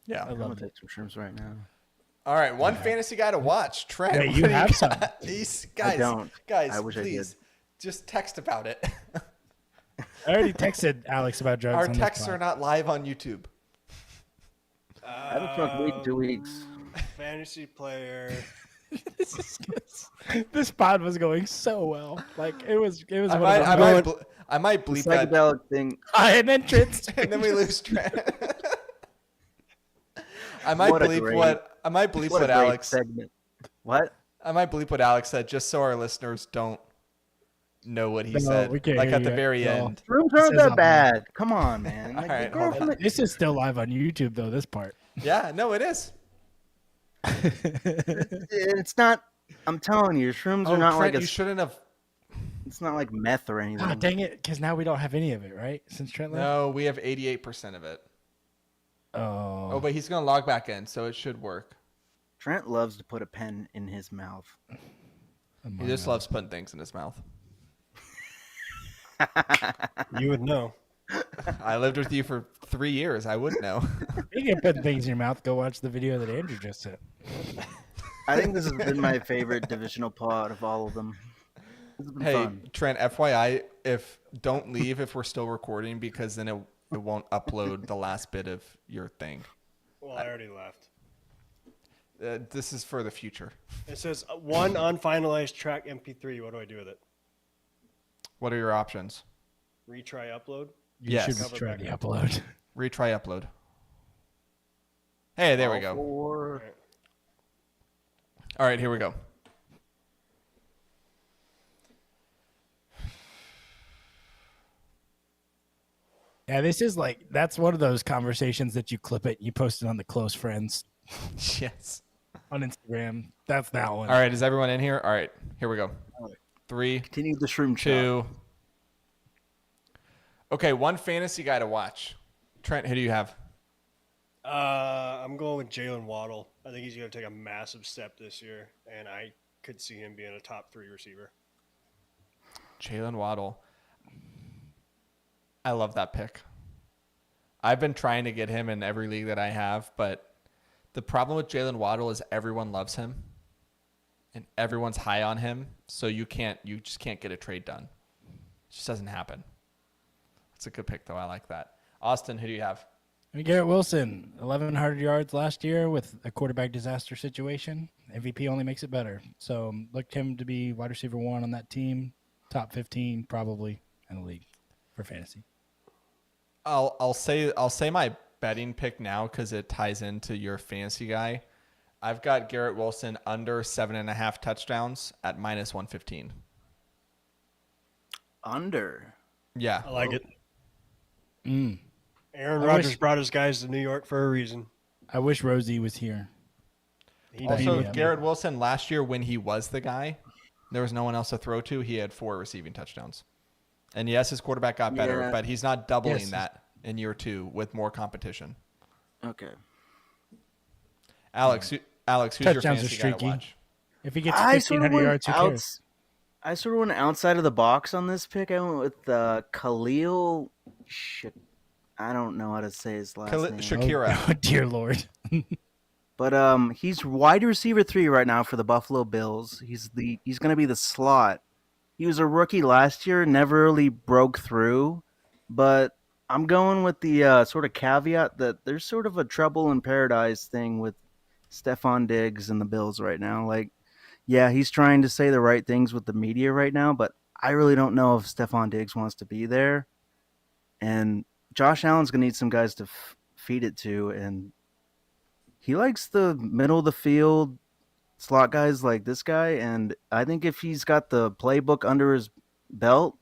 Yeah. I'm gonna take some shrooms right now. All right, one fantasy guy to watch. Trent, Yeah, what you do have some. got? Guys, don't. guys, I wish I please, did. just text about it. I already texted Alex about drugs. Our on this texts pod. are not live on YouTube. I haven't smoked weed in 2 weeks. Fantasy player. This pod was going so well. Like it was. It was. I one might, of the I might bleep that, Psychedelic thing. an entrance. and then we lose Trent. I might What a bleep great- what I might bleep What a what great Alex. segment. What? I might bleep what Alex said, just so our listeners don't know what he No, said. we can't Like hear at the you. very No. end. Shrooms It aren't says that on bad. Come on, man. Like, All right, go hold from on. the- This is still live on YouTube though. This part. Yeah, no, it is. It's not. I'm telling you, shrooms Oh, are not Trent, like you shouldn't have. It's not like meth or anything. Ah, dang it! Because now we don't have any of it, right? Since Trent left. No, we have 88% of it. Oh. Oh, but he's gonna log back in, so it should work. Trent loves to put a pen in his mouth. He just loves putting things in his mouth. You would know. I lived with you for 3 years. I would know. Speaking of putting things in your mouth, go watch the video that Andrew just sent. I think this has been my favorite divisional pod of all of them. This has been Hey, fun. Trent, FYI, if don't leave if we're still recording because then it won't upload the last bit of your thing. Well, I already left. This is for the future. It says one unfinalized track MP3. What do I do with it? What are your options? Retry upload? You Yes. should try the upload. Retry upload. Hey, there we All go. four. All right, here we go. Yeah, this is like that's one of those conversations that you clip it, you post it on the close friends Yes. on Instagram. That's that one. All right, is everyone in here? All right, here we go. 3, Continue the shroom shot. 2. Okay, one fantasy guy to watch. Trent, who do you have? I'm going with Jalen Waddle. I think he's going to take a massive step this year, and I could see him being a top 3 receiver. Jalen Waddle. I love that pick. I've been trying to get him in every league that I have, but the problem with Jalen Waddle is everyone loves him and everyone's high on him, so you just can't get a trade done. It just doesn't happen. It's a good pick though. I like that. Austin, who do you have? Garrett Wilson, 1,100 yards last year with a quarterback disaster situation. MVP only makes it better. So look him to be wide receiver 1 on that team, top 15 probably in the league for fantasy. I'll say my betting pick now because it ties into your fantasy guy. I've got Garrett Wilson under 7.5 touchdowns at -115. Under. Yeah. I like it. Mm. Aaron I Rodgers wish- brought his guys to New York for a reason. I wish Rosie was here. He Also, Yeah. Garrett Wilson last year when he was the guy, there was no one else to throw to. He had 4 receiving touchdowns. And yes, his quarterback got better, Yeah. but he's not doubling Yes. that in year 2 with more competition. Okay. Alex, who's your Touchdowns are fantasy guy to streaky. watch? If he gets I sort of 1,500 went yards, who cares? I sort of went outside of the box on this pick. I went with Khalil. I don't know how to say his last name. Shakira. Oh, dear Lord. But he's wide receiver 3 right now for the Buffalo Bills. He's going to be the slot. He was a rookie last year, never really broke through, but I'm going with the sort of caveat that there's sort of a trouble in paradise thing with Stephon Diggs and the Bills right now. Like, yeah, he's trying to say the right things with the media right now, but I really don't know if Stephon Diggs wants to be there. And Josh Allen's going to need some guys to feed it to, and he likes the middle of the field slot guys like this guy, and I think if he's got the playbook under his belt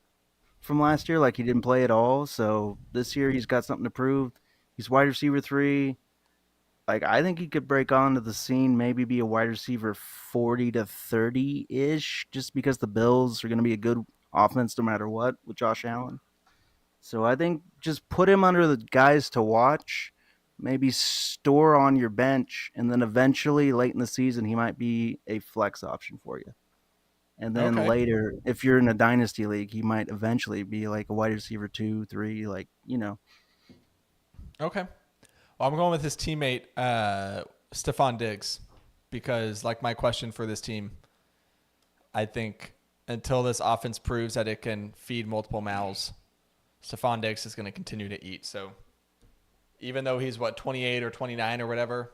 from last year, like he didn't play at all, so this year he's got something to prove. He's wide receiver 3. Like I think he could break onto the scene, maybe be a wide receiver 40 to 30 ish, just because the Bills are going to be a good offense no matter what with Josh Allen. So I think just put him under the guys to watch, maybe store on your bench, and then eventually late in the season he might be a flex option for you. And then Okay. later, if you're in a dynasty league, he might eventually be like a wide receiver 2, 3, like, Okay. Well, I'm going with his teammate, Stephon Diggs, because like my question for this team, I think until this offense proves that it can feed multiple mouths, Stephon Diggs is going to continue to eat. So even though he's 28 or 29 or whatever,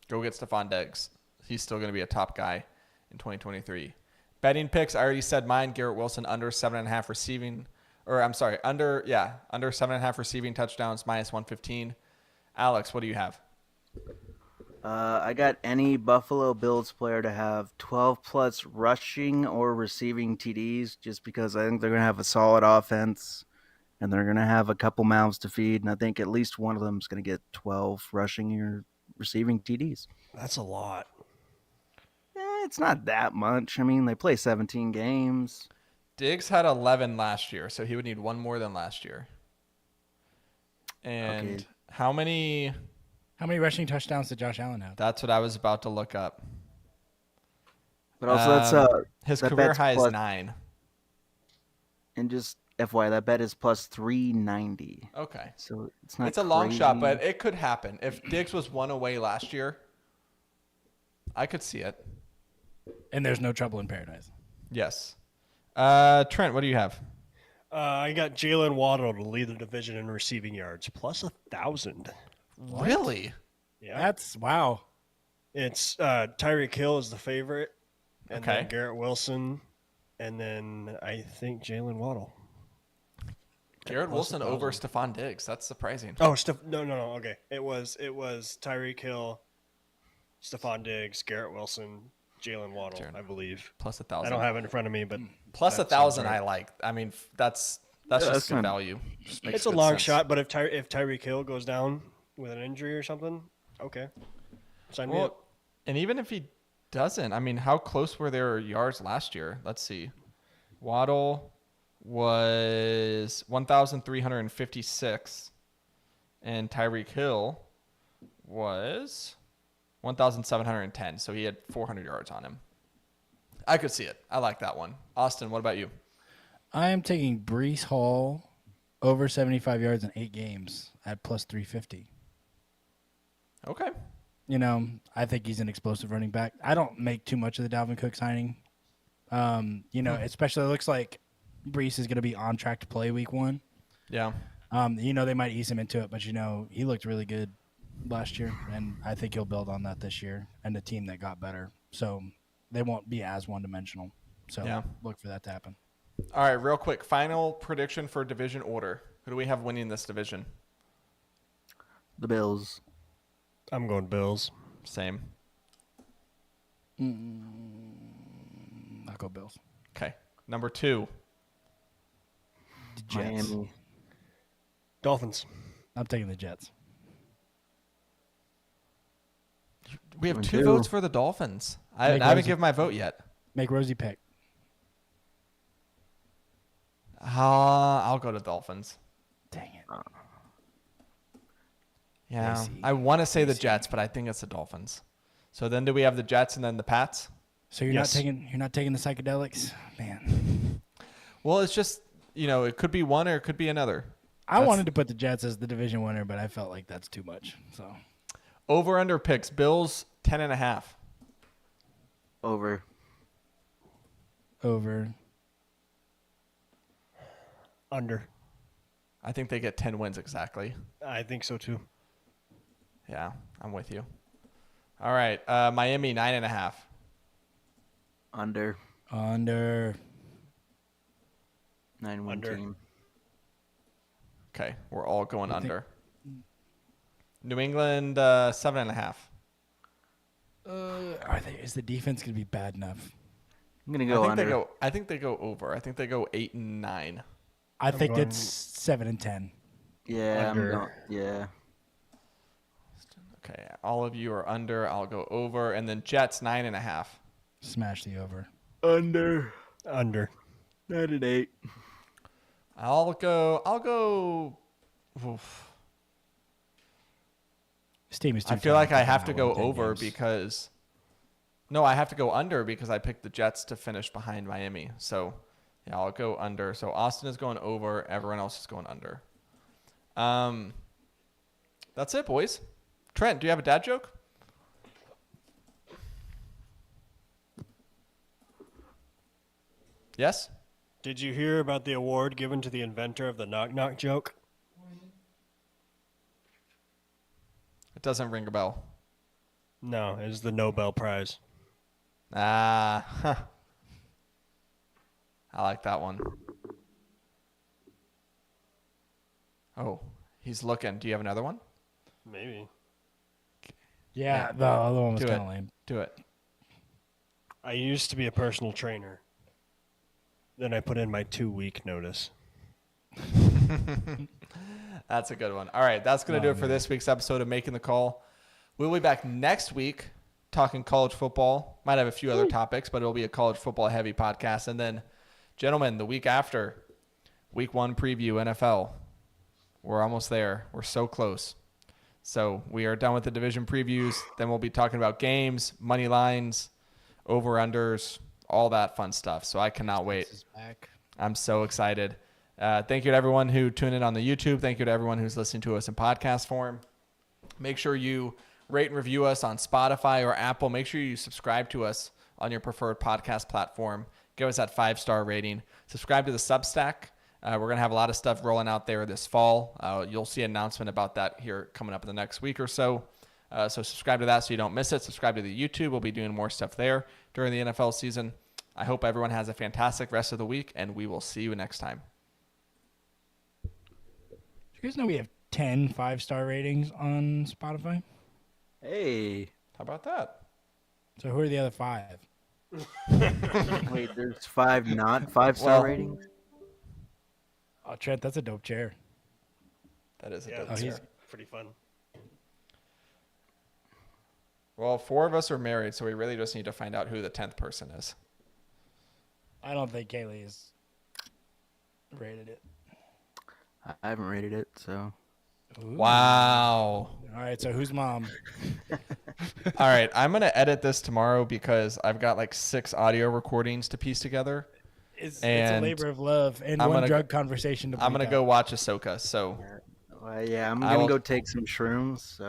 go get Stephon Diggs. He's still going to be a top guy in 2023. Betting picks, I already said mine. Garrett Wilson under 7.5 receiving, or I'm sorry, under 7.5 receiving touchdowns, minus 115. Alex, what do you have? I got any Buffalo Bills player to have 12 plus rushing or receiving TDs, just because I think they're going to have a solid offense and they're going to have a couple mouths to feed. And I think at least one of them is going to get 12 rushing or receiving TDs. That's a lot. It's not that much. I mean, they play 17 games. Diggs had 11 last year, so he would need one more than last year. And Okay. how many? How many rushing touchdowns did Josh Allen have? That's what I was about to look up. But also, His that career bet's high is plus- 9. and just FYI, that bet is plus 390. Okay. So it's not It's a long crazy. shot, but it could happen. If Diggs was one away last year, I could see it. And there's no trouble in paradise. Yes. Trent, what do you have? I got Jalen Waddle to lead the division in receiving yards, plus 1,000. Really? Yeah. That's wow. It's Tyreek Hill is the favorite, and Okay. then Garrett Wilson, and then I think Jalen Waddle. Garrett Plus Wilson 1,000. over Stephon Diggs. That's surprising. Oh, no. Okay, it was Tyreek Hill, Stephon Diggs, Garrett Wilson, Jalen Waddle, Jalen. I believe. Plus I 1,000. don't have it in front of me, but Plus that 1,000 sounds right. I like. I mean, that's Yeah, just that's good not- value. Just makes It's a good long sense. shot, but if Tyreek Hill goes down with an injury or something, okay, sign me up. Well, and even if he doesn't, I mean, how close were their yards last year? Let's see. Waddle was 1,356, and Tyreek Hill was 1,710. So he had 400 yards on him. I could see it. I like that one. Austin, what about you? I am taking Breece Hall over 75 yards in 8 games at plus 350. Okay. You know, I think he's an explosive running back. I don't make too much of the Dalvin Cook signing. Especially it looks like Breece is going to be on track to play week 1. Yeah. They might ease him into it, but he looked really good last year, and I think he'll build on that this year and the team that got better. So they won't be as one-dimensional. So Yeah. look for that to happen. All right, real quick. Final prediction for division order. Who do we have winning this division? The Bills. I'm going Bills. Same. I'll go Bills. Okay. Number 2. The Jets. Miami. Dolphins. I'm taking the Jets. We have Number 2 2. votes for the Dolphins. I Make haven't Rosie- given my vote yet. Make Rosie pick. I'll go to Dolphins. Dang it. Yeah. see. I want to say the Jets, but I think it's the Dolphins. So then do we have the Jets and then the Pats? So you're Yes. not taking the psychedelics, man. Well, it's just, it could be one or it could be another. I wanted to put the Jets as the division winner, but I felt like that's too much. So Over under picks. Bills 10.5. Over. over. Under. I think they get 10 wins exactly. I think so too. Yeah, I'm with you. All right. Miami 9.5. Under. Under. 9-1 Under. team. Okay, we're all going I think- under. New England 7.5. Is the defense going to be bad enough? I'm gonna go under. I think they go over. I think they go 8-9. I think going- it's 7-10. Yeah, Under. I'm going. Yeah. Okay, all of you are under. I'll go over, and then Jets 9.5. Smash the over. Under. Under. 9-8. I'll go. Oof. This team is too I feel like I talented have to not go win 10 over games. because. No, I have to go under because I picked the Jets to finish behind Miami. So, yeah, I'll go under. So Austin is going over. Everyone else is going under. That's it, boys. Trent, do you have a dad joke? Yes? Did you hear about the award given to the inventor of the knock knock joke? It doesn't ring a bell. No, it's the Nobel Prize. I like that one. Oh, he's looking. Do you have another one? Maybe. Yeah, the other one was Do kind it. of lame. Do it. I used to be a personal trainer. Then I put in my 2-week notice. That's a good one. All right, that's going to do it for this week's episode of Making the Call. We'll be back next week talking college football. Might have a few other topics, but it'll be a college football heavy podcast. And then, gentlemen, the week after, week 1 preview NFL. We're almost there. We're so close. So we are done with the division previews. Then we'll be talking about games, money lines, over-unders, all that fun stuff. So I cannot wait. This is back. I'm so excited. Thank you to everyone who tuned in on the YouTube. Thank you to everyone who's listening to us in podcast form. Make sure you rate and review us on Spotify or Apple. Make sure you subscribe to us on your preferred podcast platform. Give us that 5-star rating. Subscribe to the Substack. We're going to have a lot of stuff rolling out there this fall. You'll see an announcement about that here coming up in the next week or so. So subscribe to that so you don't miss it. Subscribe to the YouTube. We'll be doing more stuff there during the NFL season. I hope everyone has a fantastic rest of the week, and we will see you next time. Do you guys know we have 10 5-star ratings on Spotify? Hey. How about that? So who are the other 5? Wait, there's 5 not 5-star Well- ratings? Oh, Trent, that's a dope chair. That is a Yeah, dope that's chair. pretty fun. Well, 4 of us are married, so we really just need to find out who the 10th person is. I don't think Kaylee has rated it. I haven't rated it, so. Ooh. Wow. All right, so who's mom? All right, I'm going to edit this tomorrow because I've got like 6 audio recordings to piece together. It's a And labor of love and I'm one gonna- drug conversation to I'm bleep going to out. go watch Ahsoka, so Yeah, I'm I going will- to go take some shrooms, so.